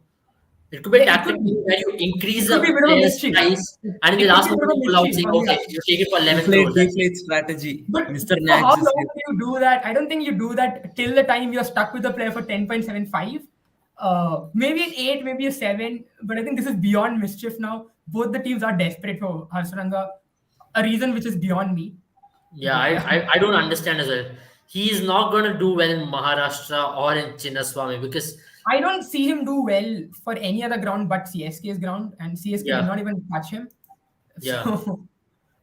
It could be a Yeah, it could tactical be. move where you It increase could be a the bit of a player's mischief. price and in the It could last be a bit moment of a you pull out mischief saying, on the okay, other. you take it for 11 Deflate, crores. That's it. deflate strategy. But Mr. for how Nags is long here. do you do that? I don't think you do that till the time you're stuck with the player for 10.75. Maybe an 8, maybe a 7. But I think this is beyond mischief now. Both the teams are desperate for Harshanga, a reason which is beyond me. Yeah, But I, yeah, I don't understand as well. He is not going to do well in Maharashtra or in Chinnaswamy because, I don't see him do well for any other ground but CSK's ground, and CSK did yeah, not even touch him. yeah, So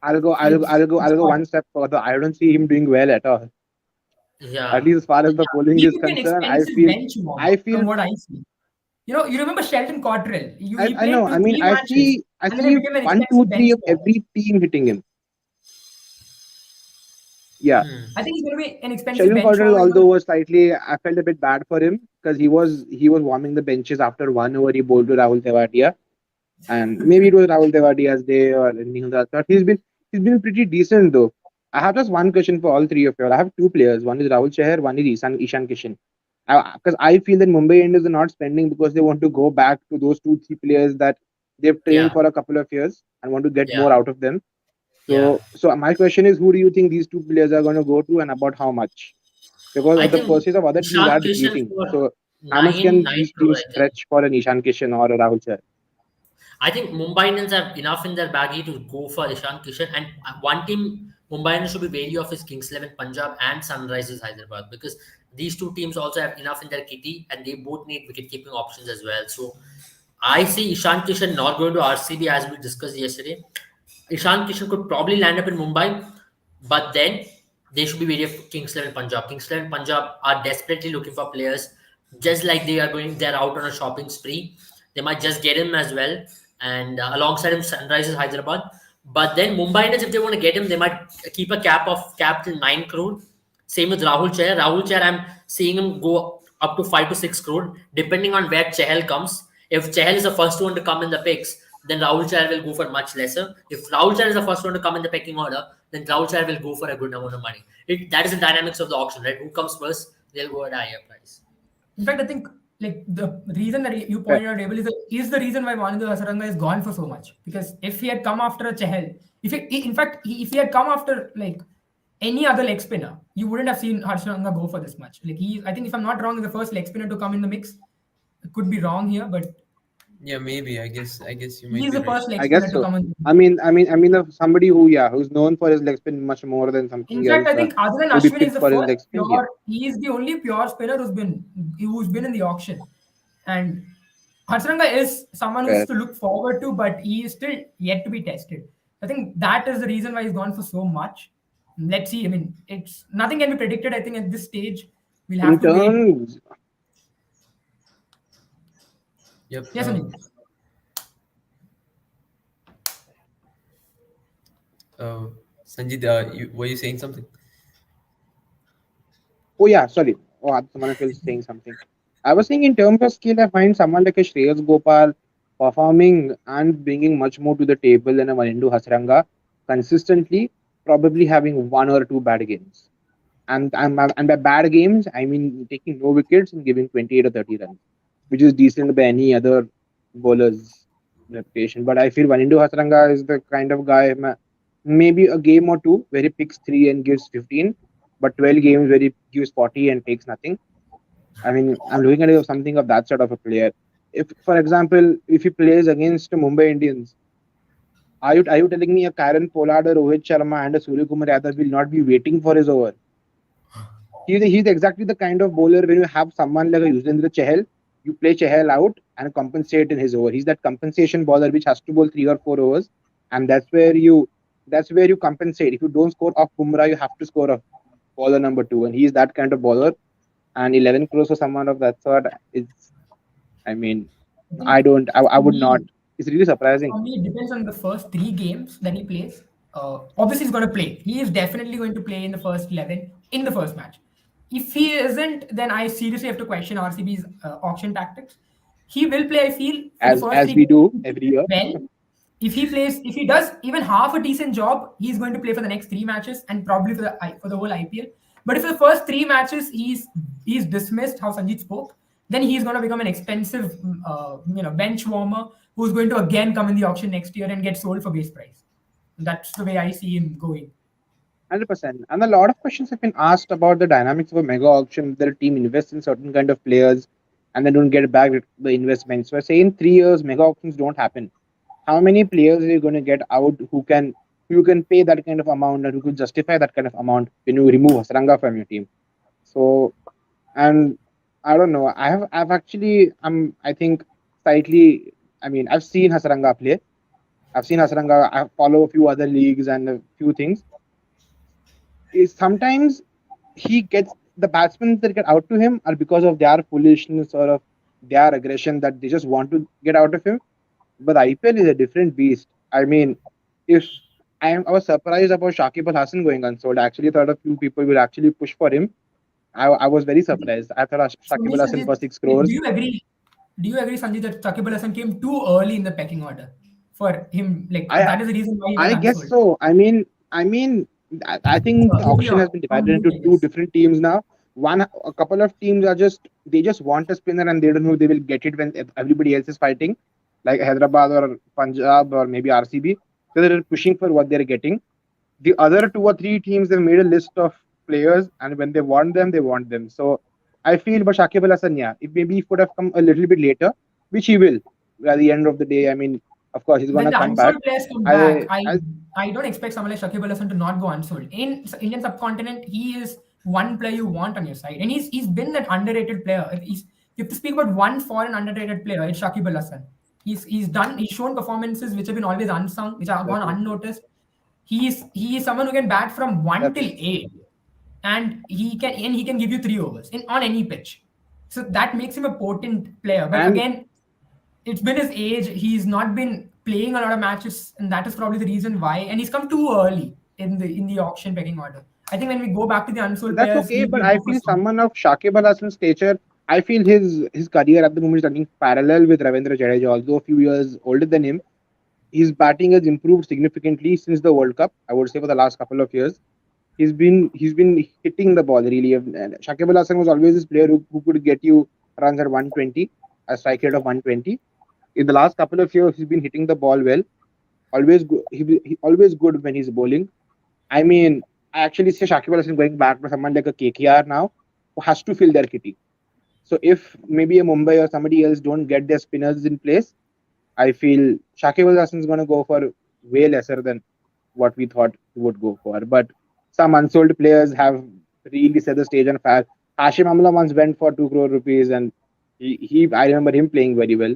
I'll go. I'll go. it's I'll go. it's I'll go odd. one step further. I don't see him doing well at all. At yeah, least as far as the polling He is could be an concerned, expensive bench warmer, I feel, from what I see. You remember Shelton Cottrell? He I know. played I two, mean, three matches, I and then he see became an one, two, expensive three bench of warmer. every team hitting him. Yeah, hmm, I think he's going to be an expensive Sheldon bench Cottrell, warmer. although was slightly, I felt a bit bad for him because he was warming the benches after 1 over. He bowled to Rahul Tewatia, and maybe it was Rahul Tewatia's day or anything of that sort. He's been pretty decent though. I have just one question for all three of you. I have two players. One is Rahul Chahar, one is Ishan Kishan. Because I feel that Mumbai Indians are not spending because they want to go back to those two, three players that they've trained yeah, for a couple of years and want to get yeah, more out of them. yeah. So my question is, who do you think these two players are going to go to, and about how much? Because I the think purses of other teams Ishan are Kishan depleting. for So how much 9, can 9 these crore, teams I think. stretch for an Ishan Kishan or a Rahul Chahar? I think Mumbai Indians have enough in their baggy to go for Ishan Kishan, and one team Mumbai Indians should be wary of is Kings 11 Punjab and Sunrisers Hyderabad because these two teams also have enough in their kitty and they both need wicket keeping options as well. So I see Ishan Kishan not going to RCB as we discussed yesterday. Ishan Kishan could probably land up in Mumbai, but then they should be wary of Kings 11 Punjab. Kings 11 Punjab are desperately looking for players, just like they're out on a shopping spree. They might just get him as well, and alongside him, Sunrisers Hyderabad. But then Mumbai Indians, if they want to get him, they might keep a cap till 9 crore. Same with Rahul Chahar. Rahul Chahar, I'm seeing him go up to 5 to 6 crore, depending on where Chehel comes. If Chehel is the first one to come in the picks, then Rahul Chahar will go for much lesser. If Rahul Chahar is the first one to come in the pecking order, then Rahul Chahar will go for a good amount of money. That is the dynamics of the auction, right? Who comes first, they'll go at a higher price. In fact, I think like the reason that you Fair. pointed out, Abel, is the reason why Vandu Hasaranga is gone for so much. Because if he had come after a Chahal, in fact, if he had come after like any other leg spinner, you wouldn't have seen Harsharanga go for this much. Like I think if I'm not wrong, is the first leg spinner to come in the mix. I could be wrong here, but Yeah, maybe. I guess you might he's be the right. first leg I guess spinner to so. come in. Somebody who, yeah, who's known for his leg spin much more than In something fact, else, I think other than to be Ashwin is picked the for his first leg spin. Yeah, pure. He is the only pure spinner who's been in the auction, and Harsaranga is someone who's fair. to look forward to, but he is still yet to be tested. I think that is the reason why he's gone for so much. Let's see. I mean, it's nothing can be predicted. I think at this stage we'll have In to wait. terms, Yep. Yes, I mean, Uh, Sanjit, were you saying something? oh yeah, sorry. Oh, someone else was saying something. I was saying in terms of skill, I find someone like a Shreyas Gopal performing and bringing much more to the table than a Manindu Hasranga consistently, probably having one or two bad games. And by bad games, I mean taking no wickets and giving 28 or 30 runs, which is decent by any other bowler's reputation. But I feel Vanindu Hasranga is the kind of guy, maybe a game or two where he picks three and gives 15, but 12 games where he gives 40 and takes nothing. I mean, I'm looking at something of that sort of a player. If, for example, if he plays against Mumbai Indians, are you telling me a Karen Pollard or Rohit Sharma and a Surya Kumar Yadav will not be waiting for his over? He's exactly the kind of bowler when you have someone like a Yuzvendra Chahal, you play Chahal out and compensate in his over. He's that compensation bowler which has to bowl 3 or 4 overs, and that's where you compensate. If you don't score off Bumrah, you have to score off bowler number two, and he's that kind of bowler. And 11 crores for someone of that sort is, I mean, I think I for would not. me, It's really surprising. For me, it depends on the first three games that he plays. Obviously, he's going to play. He is definitely going to play in the first 11 in the first match. If he isn't, then I seriously have to question RCB's auction tactics. He will play, I feel, for the first As three we games. do If he every plays year. well, if he does even half a decent job, he's going to play for the next three matches and probably for the whole IPL. But if for the first three matches he's dismissed, how Sanjit spoke, then he's going to become an expensive bench warmer who's going to again come in the auction next year and get sold for base price. That's the way I see him going. 100%. And a lot of questions have been asked about the dynamics of a mega auction. That a team invests in certain kind of players and they don't get back the investment. So I say in 3 years, mega auctions don't happen. How many players are you going to get out who can pay that kind of amount and who could justify that kind of amount when you remove Hasranga from your team? So, and I don't know. I've actually I think slightly. I mean, I've seen Hasranga play. I've seen Hasranga. I follow a few other leagues and a few things. Is sometimes he gets the batsmen that get out to him are because of their foolishness or of their aggression that they just want to get out of him. But IPL is a different beast. I mean, if I was surprised about Shakib Al Hasan going unsold. I actually thought a few people will actually push for him. I was very surprised. I thought For Shakib me, Al Hasan Sanjit, for 6 crores. do you agree? Do you agree, Sanjit, that Shakib Al Hasan came too early in the pecking order for him? Like I that is the reason why he went I guess unsold. so. I think the Maybe auction has been on divided mute, into I two guess. different teams now. A couple of teams they just want a spinner and they don't know if they will get it when everybody else is fighting, like Hyderabad or Punjab or maybe RCB. So they're pushing for what they're getting. The other two or three teams have made a list of players, and when they want them, they want them. So I feel, but Shakib Al Hasan, yeah, if maybe he could have come a little bit later, which he will. At the end of the day, I mean, of course, he's When gonna the come back. unsold players come back, I, I I I don't expect someone like Shakib Al Hasan to not go unsold. In Indian subcontinent, he is one player you want on your side, and he's been that underrated player. You have to speak about one foreign underrated player. It's Shakib Al Hasan. He's shown performances which have been always unsung, which have gone exactly. unnoticed. He is someone who can bat from one till That's eight, and he can give you 3 overs on any pitch. So that makes him a potent player. But and again, it's been his age. He's not been playing a lot of matches, and that is probably the reason why. And he's come too early in the auction pecking order. I think when we go back to the unsold that's players, okay. he But will I go for feel some. someone of Shakib Al Hasan's stature I feel his career at the moment is running parallel with Ravindra Jadeja, although a few years older than him. His batting has improved significantly since the World Cup. I would say for the last couple of years, he's been hitting the ball really. And Shakib Al Hasan was always this player who could get you runs at 120, a strike rate of 120. In the last couple of years, he's been hitting the ball well. Always good. He always good when he's bowling. I mean, I actually see Shakib Al Hasan going back to someone like a KKR now, who has to fill their kitty. So if maybe a Mumbai or somebody else don't get their spinners in place, I feel Shakib Al Hasan is going to go for way lesser than what we thought he would go for. But some unsold players have really set the stage on fire. Hashim Amla once went for 2 crore rupees, and he I remember him playing very well.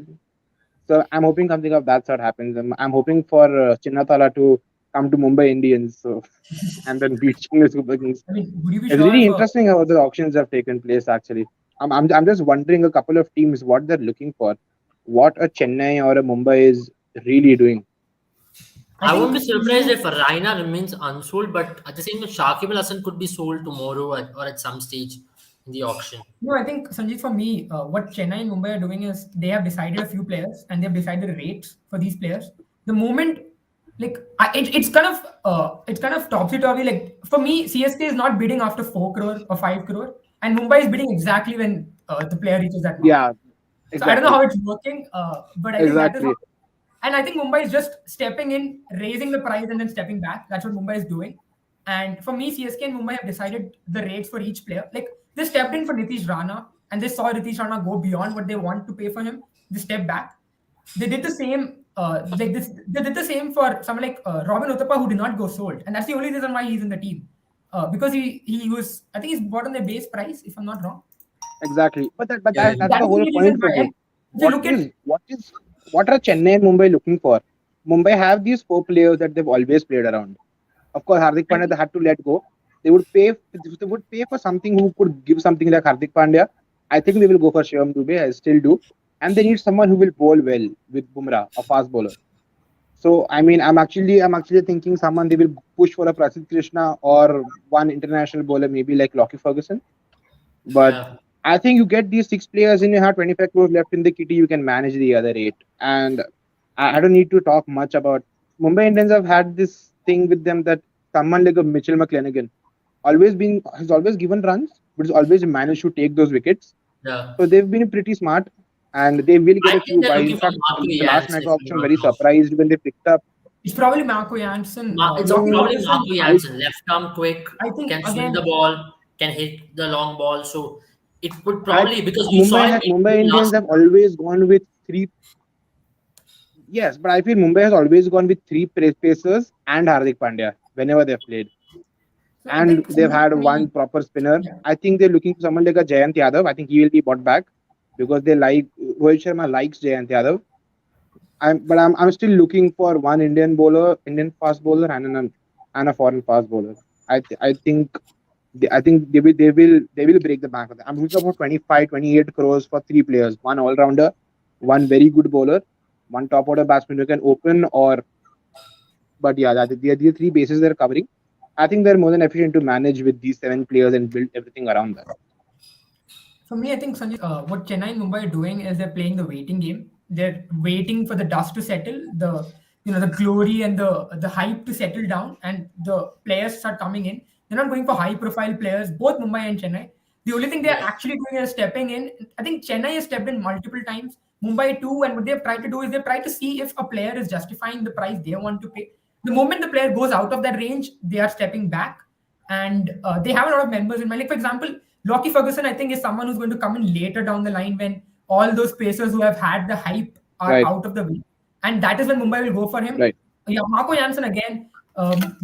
So I'm hoping something of that sort happens. I'm hoping for Chinnathala to come to Mumbai Indians, so and then beat Chennai Super Kings. I mean, would you be It's sure really if interesting how the auctions have taken place. Actually, I'm just wondering a couple of teams what they're looking for, what a Chennai or a Mumbai is really doing. I I won't be think surprised if Raina remains unsold, but at the same time, Shakib Al Hasan could be sold tomorrow or at some stage in the auction. no, I think Sanjeev, for me, what Chennai and Mumbai are doing is they have decided a few players and they've decided rates for these players. The moment, like, it's kind of topsy turvy. Like for me, CSK is not bidding after 4 crore or 5 crore, and Mumbai is bidding exactly when the player reaches that mark. Yeah, So I don't know exactly, how it's working, but I think that is how. exactly. And I think Mumbai is just stepping in, raising the price, and then stepping back. That's what Mumbai is doing. And for me, CSK and Mumbai have decided the rates for each player. Like they stepped in for Nitish Rana, and they saw Nitish Rana go beyond what they want to pay for him. They stepped back. They did the same. Like this, they did the same for someone like Robin Uthappa, who did not go sold, and that's the only reason why he's in the team. Because he was, I think he's bought on the base price, if I'm not wrong. Exactly. But that, but Yeah, that, that's That the is the whole only reason point for why. me. And if you What look at is what is what are Chennai and Mumbai looking for? Mumbai have these 4 players that they've always played around. Of course, Hardik I Pandya they think had to let go. They would pay for something who could give something like Hardik Pandya. I think they will go for Shivam Dubey. I still do, and they need someone who will bowl well with Bumrah, a fast bowler. So I mean, I'm actually thinking someone they will push for a Prasidh Krishna or one international bowler, maybe like Lockie Ferguson. But Yeah. I think you get these 6 players and you have 25 crores left in the kitty, you can manage the other eight. And I don't need to talk much about Mumbai Indians have had this thing with them that someone like a Mitchell McClenaghan has always given runs, but has always managed to take those wickets. Yeah. So they've been pretty smart and they will get I a think few they're buys. looking In for fact, Marco the last Jansen, night if I'm auction not very wrong. surprised when they picked up. it's probably Marco Janssen. It's Lockie probably Mm, Marco Ferguson. I Jansen, left arm quick, I think can swing the again. ball, can hit the long ball. So it would I probably, because you saw Mumbai him ha- Mumbai in Indians last. have always gone with three. Yes, but I feel Mumbai has always gone with three pacers and Hardik Pandya whenever they've played. So I And think they've Sanjeev, had for one me, proper spinner. yeah. I think they're looking for someone like a Jayant Yadav. I think he will be bought back because they like Rohit Sharma likes Jayant Yadav. But I'm still looking for one Indian bowler, Indian fast bowler, and a foreign fast bowler. I think they will break the bank. I'm looking about 25, 28 crores for 3 players, one all rounder, one very good bowler, one top order batsman who can open or. But yeah, the 3 bases they're covering. I think they're more than efficient to manage with these 7 players and build everything around that. For me, I think Sanjay, what Chennai and Mumbai are doing is they're playing the waiting game. They're waiting for the dust to settle, the glory and the hype to settle down, and the players start coming in. They're not going for high profile players, both Mumbai and Chennai. The only thing they're Yeah. actually doing is stepping in. I think Chennai has stepped in multiple times, Mumbai too, and what they've tried to do is they've tried to see if a player is justifying the price they want to pay. The moment the player goes out of that range, they are stepping back, and they have a lot of members in mind. Like for example, Lockie Ferguson, I think, is someone who's going to come in later down the line when all those pacers who have had the hype are Right, out of the way, and that is when Mumbai will go for him. right. Yeah, Marco Jansen again,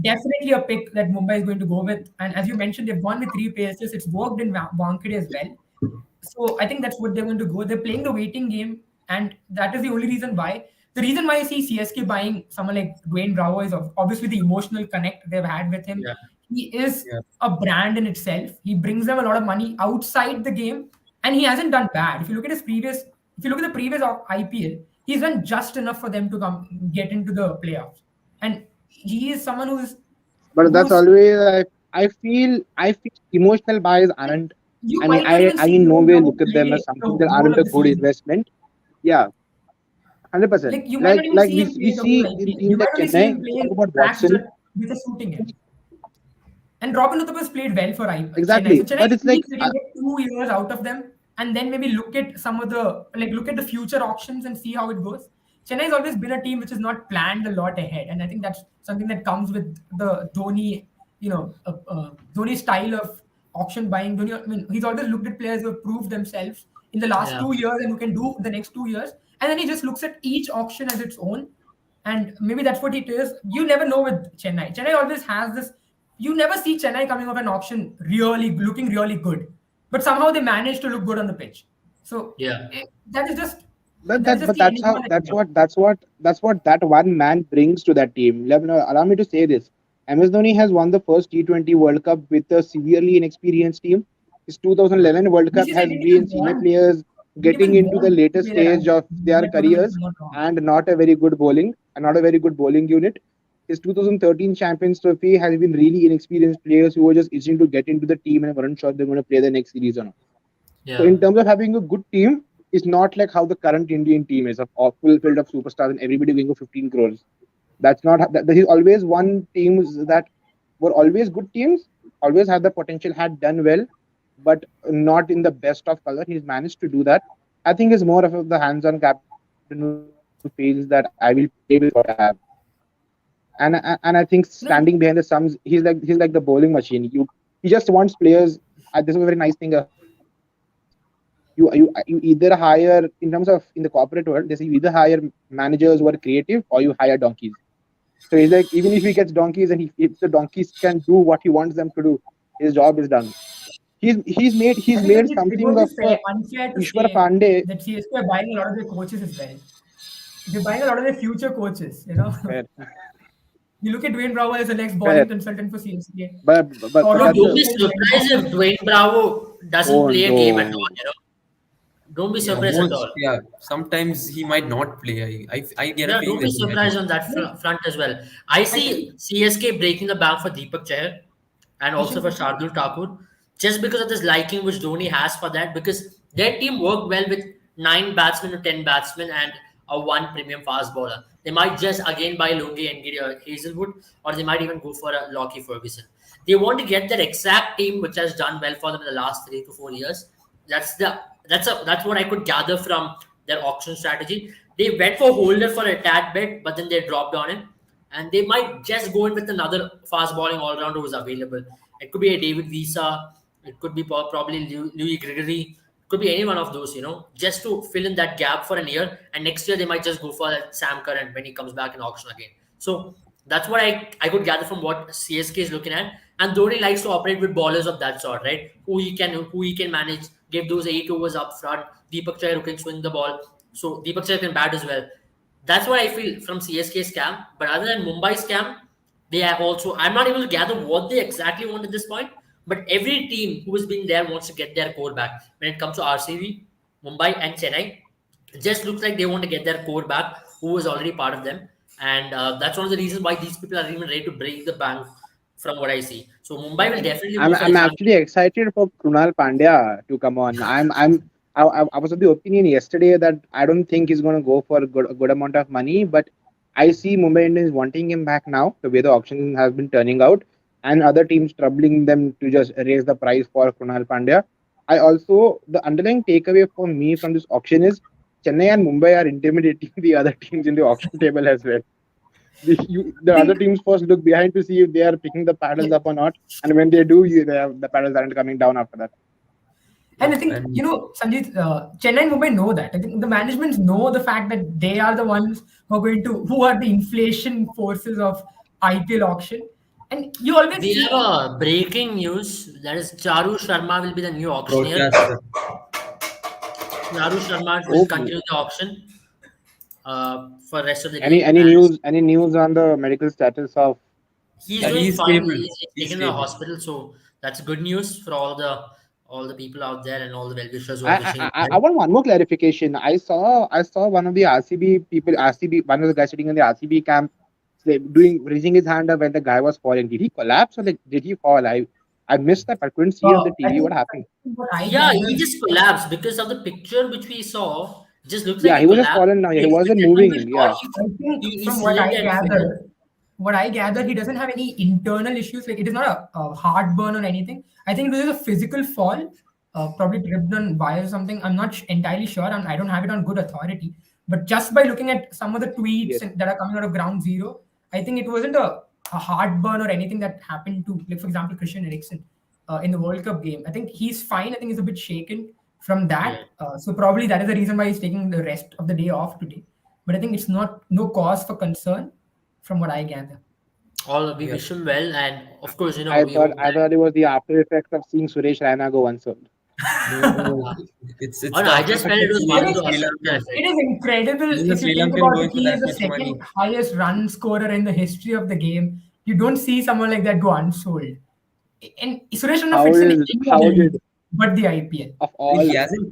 definitely a pick that Mumbai is going to go with. And as you mentioned, they've gone with 3 paces. It's worked in Wankhede as well. So I think that's what they're going to go. They're playing the waiting game, and that is the only reason why. The reason why I see CSK buying someone like Dwayne Bravo is obviously the emotional connect they've had with him. Yeah. He is yeah. a brand in itself. He brings them a lot of money outside the game, and he hasn't done bad. If you look at the previous IPL, he's done just enough for them to come get into the playoffs. And he is someone But that's who's always I feel emotional buys aren't. You I mean, might not even I see in no Dwayne way Bravo look at them as play the something that whole aren't of a the good season. investment. Yeah, 100%. Like you might not even Like see him we play the whole see in IPL. teams You like might only see Chennai, him we play talk in about tracks Watson. which are suiting him. And Robin Uthappa's played well for Chennai. So Exactly, Chennai but it's like feels they can get 2 years out of them, and then maybe look at some of the look at the future options and see how it goes. Chennai's always been a team which is not planned a lot ahead, and I think that's something that comes with the Dhoni, Dhoni style of auction buying. Dhoni, I mean, he's always looked at players who have proved themselves in the last Yeah, 2 years and who can do the next 2 years, and then he just looks at each auction as its own, and maybe that's what it is. You never know with Chennai. Chennai always has this. You never see Chennai coming off an auction really looking really good, but somehow they manage to look good on the pitch. So yeah, that is just but the that's enigma how that we have. that's what that one man brings to that team. Allow me to say this: MS Dhoni has won the first T20 World Cup with a severely inexperienced team. His 2011 World Cup BCCI has didn't been even senior want players didn't getting even into the want to later play that stage of their that tournament, if careers I'm not wrong. and not a very good bowling and not a very good bowling unit. His 2013 Champions Trophy has been really inexperienced players who were just itching to get into the team and weren't sure they're going to play the next series or not. So yeah, in terms of having a good team, it's not like how the current Indian team is of full filled of superstars and everybody going for 15 crores. That's not there is always one teams that were always good teams, always had the potential, had done well, but not in the best of color. He's managed to do that. I think he's more of the hands-on captain who feels that I will play with what I have, and I think standing behind the No, sums, he's like the bowling machine. He just wants players. This is a very nice thing he says. You either hire in terms of in the corporate world, they say you either hire managers who are creative or you hire donkeys. So he's like, even if he gets donkeys and if the donkeys can do what he wants them to do, his job is done. I He's think made it something won't be of fair, unfair to Ishwar say Pandey. that CSK are buying a lot of their coaches as well. They're buying a lot of their future coaches. You know, Fair, you look at Dwayne Bravo as the next fair, bowling consultant for CSK. but Saurav bro. that's Don't a be Gupta is surprised if Dwayne Bravo doesn't oh play a game at all. no. Don't be Yeah, surprised at most, all. yeah. Sometimes he might not play. I get a Yeah, feeling don't be that he might surprised not. on that no, front as well. I I think see CSK breaking the bank for Deepak Chahar and also Ishan for Kishan. Shardul Thakur just because of this liking which Dhoni has for that because their team worked well with 9 batsmen to 10 batsmen and a one premium fast bowler. They might just again buy Lungi and get Hazelwood or they might even go for a Lockie Ferguson. They want to get that exact team which has done well for them in the last 3 to 4 years. That's the that's what I could gather from their auction strategy. They went for Holder for a tad bit, but then they dropped on him, and they might just go in with another fast bowling all rounder who's available. It could be a David Visa, it could be probably Louis Gregory, it could be any one of those, just to fill in that gap for a year. And next year they might just go for that Sam Curran when he comes back in auction again. So that's what I could gather from what CSK is looking at. And Dhoni likes to operate with ballers of that sort, right? Who he can manage, give those 8 overs up front. Deepak Chahar who can swing the ball, so Deepak Chahar can bat as well. That's what I feel from CSK's camp. But other than Mumbai's camp, they have also. I'm not able to gather what they exactly want at this point. But every team who has been there wants to get their core back. When it comes to RCB, Mumbai, and Chennai, it just looks like they want to get their core back, who was already part of them. And that's one of the reasons why these people are even ready to break the bank from what I see. So Mumbai will definitely go for I'm Ishant. actually excited for Krunal Pandya to come on. I was of the opinion yesterday that I don't think he's going to go for a good amount of money, but I see Mumbai Indians wanting him back now. The way the auction has been turning out, and other teams troubling them to just raise the price for Krunal Pandya. I also the underlying takeaway for me from this auction is Chennai and Mumbai are intimidating the other teams in the auction table as well. I The other think teams first look behind to see if they are picking the paddles yeah. up or not, and when they do, the paddles aren't coming down after that. And I Yep. think, And Sanjeet, Chennai and Mumbai know that. I think the managements know the fact that they are the ones who are the inflation forces of IPL auction. And you always We have see, a breaking news that is Charu Sharma will be the new auctioneer. broadcaster. Charu Sharma will Oh, continue the auction for rest of the any game. any As news any news on the medical status of he's Yeah, doing he's fine. stable. He's He's taken to the stable. hospital, so that's good news for all the people out there and all the well wishers who are I, wishing I him I well. I want one more clarification. I saw one of the RCB people, RCB, one of the guys sitting in the RCB camp, raising his hand up when the guy was falling. Did he collapse or like did he fall? I missed that. I couldn't see it on the I TV. think What happened? what I Yeah, he gathered, just collapsed because of the picture which we saw. It just looks like Yeah, he he was just collapsed. fallen down. Yeah, he Next wasn't minute, everyone moving. thought Yeah. I think he from slid and fell. what I gather, he doesn't have any internal issues. Like it is not a heartburn or anything. I think it was a physical fall, probably tripped on wire or something. I'm not entirely sure. I don't have it on good authority. But just by looking at some of the tweets Yes. that are coming out of Ground Zero, I think it wasn't a heartburn or anything that happened to, like for example, Christian Eriksen in the World Cup game. I think he's fine. I think he's a bit shaken from Yeah. that. So probably that is the reason why he's taking the rest of the day off today. But I think it's not no cause for concern from what I gather. All we Yeah. wish him well, and of course, I we thought hope I that. thought it was the after effects of seeing Suresh Raina go unsold. No, no, Uh, it's oh no, the I after just effect felt of it was seeing I a Madhu think Aslanka Sri effect. it is incredible Seeing a if you Sri think Lankan about it. going for He is that the much second money. highest run scorer in the history of the game. You don't see someone like that go unsold. And Suresh Ranna fits in any How other did league but the IPL. of I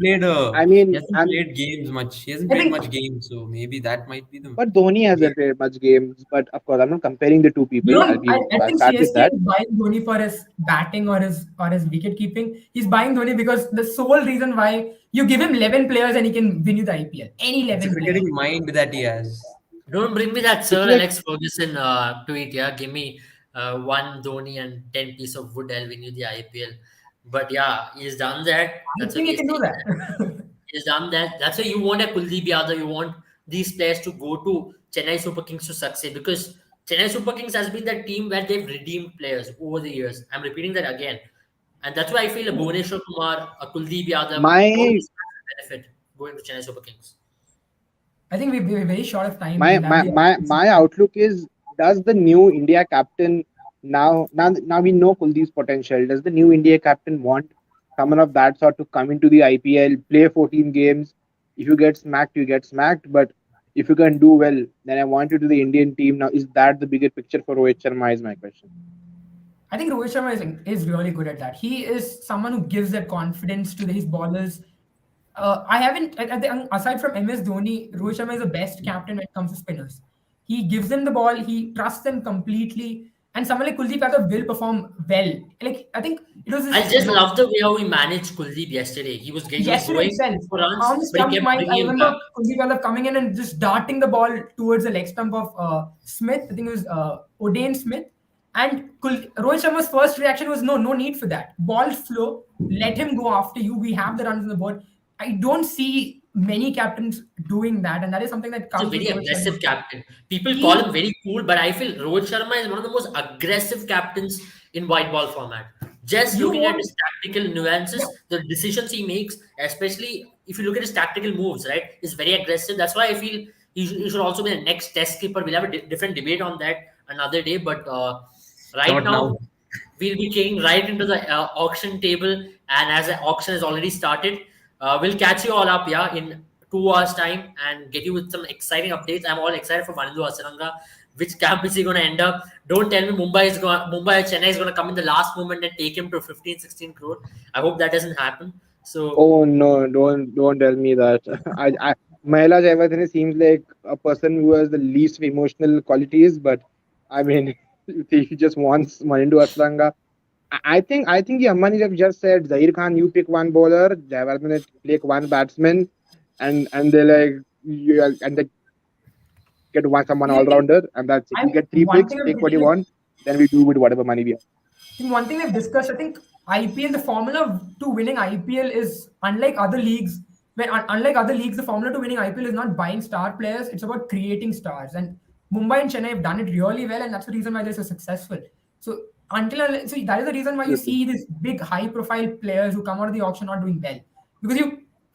mean, all? I he mean, hasn't I'm played games much. He hasn't I played think much games, so maybe that might be the but Dhoni main. hasn't played much games. But of course, I'm not comparing the two you people. don't. I I'll think start with CSK that. is buying Dhoni for his batting or his wicket keeping. He's buying Dhoni because the sole reason why you give him 11 players and he can win you the IPL. Any It's a 11 players. cricketing mind that he has. Don't bring me that It's Sir like Alex Ferguson tweet. Yeah, give me one Dhoni and 10 piece of wood. I'll win you the IPL. But yeah, he's done that. I That's think he okay. can do that. He's done that. That's why you want a Kuldeep Yadav. You want these players to go to Chennai Super Kings to succeed because Chennai Super Kings has been that team where they've redeemed players over the years. I'm repeating that again. And that's why I feel a Bhuvneshwar Kumar, a Kuldeep Yadav, all my these guys benefit going to Chennai Super Kings. I think we're very short of time. my We'll have my the my my outlook is: does the new India captain now we know Kuldeep's potential? Does the new India captain want someone of that sort to come into the IPL, play 14 games? If you get smacked, you get smacked. But if you can do well, then I want you to the Indian team. Now, is that the bigger picture for Rohit Sharma? Is my question. I think Rohit Sharma is really good at that. He is someone who gives that confidence to his bowlers. I haven't, aside from MS Dhoni, Rohit Sharma is the best captain when it comes to spinners. He gives them the ball, he trusts them completely, and someone like Kuldeep Yadav will perform well. Like I think it was I this just love the way how he managed Kuldeep yesterday. He was yesterday going itself for runs, on the but he stump, kept Mike. I bringing him remember back. Kuldeep Yadav coming in and just darting the ball towards the leg stump of Smith. I think it was O'Dane Smith. And Rohit Sharma's first reaction was no need for that. Ball flow, let him go after you. We have the runs on the board. I don't see many captains doing that, and that is something that He's a comes with very Rohit Sharma. aggressive captain. People call He him very cool, but I feel Rohit Sharma is one of the most aggressive captains in white ball format. Just you looking at won't. his tactical Yeah, nuances, the decisions he makes, especially if you look at his tactical moves, right, is very aggressive. That's why I feel he should also be the next test keeper. We'll have a different debate on that another day. But right Not now, now. we'll be kicking right into the auction table. And as the auction has already started, we'll catch you all up, yeah, in 2 hours' time and get you with some exciting updates. I'm all excited for Vandu Asaranga. Which camp is he going to end up? Don't tell me Mumbai or Chennai is going to come in the last moment and take him to 15, 16 crore. I hope that doesn't happen. So, Oh no! Don't tell me that. Mahela Jayawardene seems like a person who has the least of emotional qualities, but I mean, he just wants Manindu Aslanga. I think the Ambanis have just said, Zahir Khan, you pick one bowler, Jayawardene pick one batsman, and they like and they get one someone I all think rounder, and that's it. I You get three one picks, thing I'm take what pretty you like want, then we do with whatever money we have. I think one thing we've discussed, I think IPL, the formula to winning IPL is unlike other leagues. Unlike other leagues, the formula to winning IPL is not buying star players; it's about creating stars. And Mumbai and Chennai have done it really well, and that's the reason why they're so successful. So so that is the reason why you Absolutely. see these big, high-profile players who come out of the auction not doing well because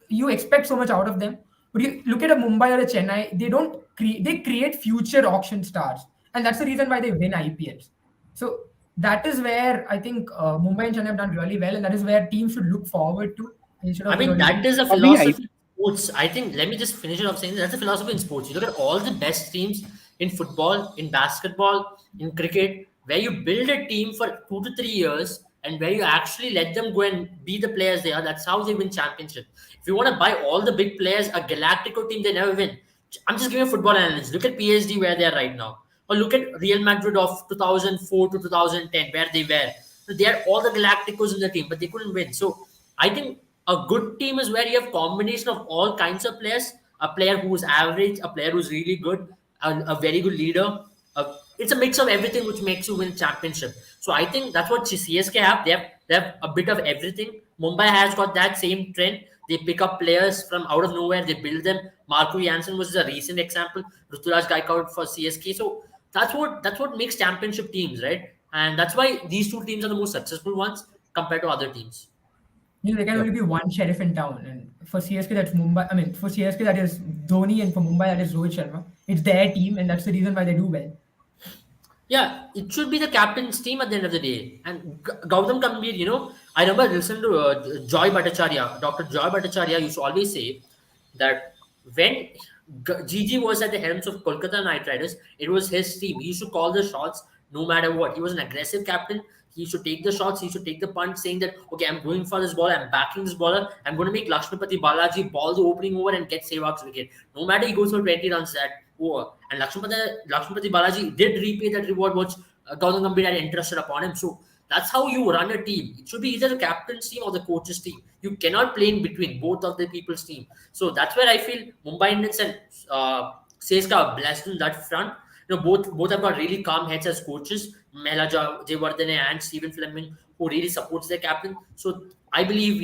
you expect so much out of them. But you look at a Mumbai or a Chennai, they don't create they create future auction stars, and that's the reason why they win IPLs. So that is where I think Mumbai and Chennai have done really well, and that is where teams should look forward to instead I of mean, that looking. is a For me, philosophy in sports. I think, let me just finish it off saying that's a philosophy in sports. You look at all the best teams in football, in basketball, in cricket, where you build a team for 2 to 3 years and where you actually let them go and be the players they are. That's how they win championship. If you want to buy all the big players, a Galactico team, they never win. I'm just giving a football analysis. Look at PSG where they are right now. Or look at Real Madrid of 2004 to 2010, where they were. They had all the Galacticos in the team, but they couldn't win. So I think a good team is where you have combination of all kinds of players. A player who's average, a player who's really good, a very good leader. It's a mix of everything which makes you win championship. So I think that's what CSK have. They have a bit of everything. Mumbai has got that same trend. They pick up players from out of nowhere. They build them. Marco Janssen was a recent example. Ruturaj Gaikwad for CSK. So that's what makes championship teams, right? And that's why these two teams are the most successful ones compared to other teams. There can only Yep. be one sheriff in town, and for CSK that's Mumbai. I mean, for CSK that is Dhoni, and for Mumbai that is Rohit Sharma. It's their team, and that's the reason why they do well. Yeah, it should be the captain's team at the end of the day. And Gautam Gambhir, I remember listening to Joy Bhattacharya. Dr. Joy Bhattacharya used to always say that when Gigi was at the helms of Kolkata Knight Riders, it was his team. He used to call the shots no matter what. He was an aggressive captain. He should take the shots. He should take the punch, saying that, okay, I'm going for this ball. I'm backing this baller. I'm going to make Lakshmipati Balaji ball the opening over and get Sehwag's wicket. No matter he goes for 20 runs that over. And Lakshmipati Balaji did repay that reward which Gautam Gambhir had entrusted upon him. So that's how you run a team. It should be either the captain's team or the coach's team. You cannot play in between both of the people's team. So that's where I feel Mumbai Indians and CSKA are blessed in that front. Both have got really calm heads as coaches. Mela Jayawardene and Stephen Fleming, who really supports their captain. So I believe,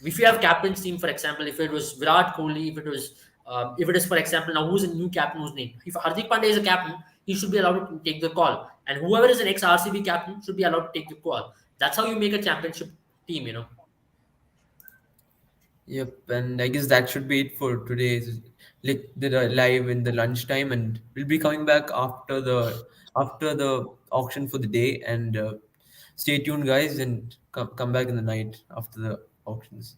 if you have captain's team, for example, if it was Virat Kohli, if it is, for example, now who's a new captain who's named? If Hardik Pandey is a captain, he should be allowed to take the call. And whoever is an ex RCB captain should be allowed to take the call. That's how you make a championship team. Yep, and I guess that should be it for today's like the live in the lunchtime, and we'll be coming back after the auction for the day. And stay tuned, guys, and come back in the night after the auctions.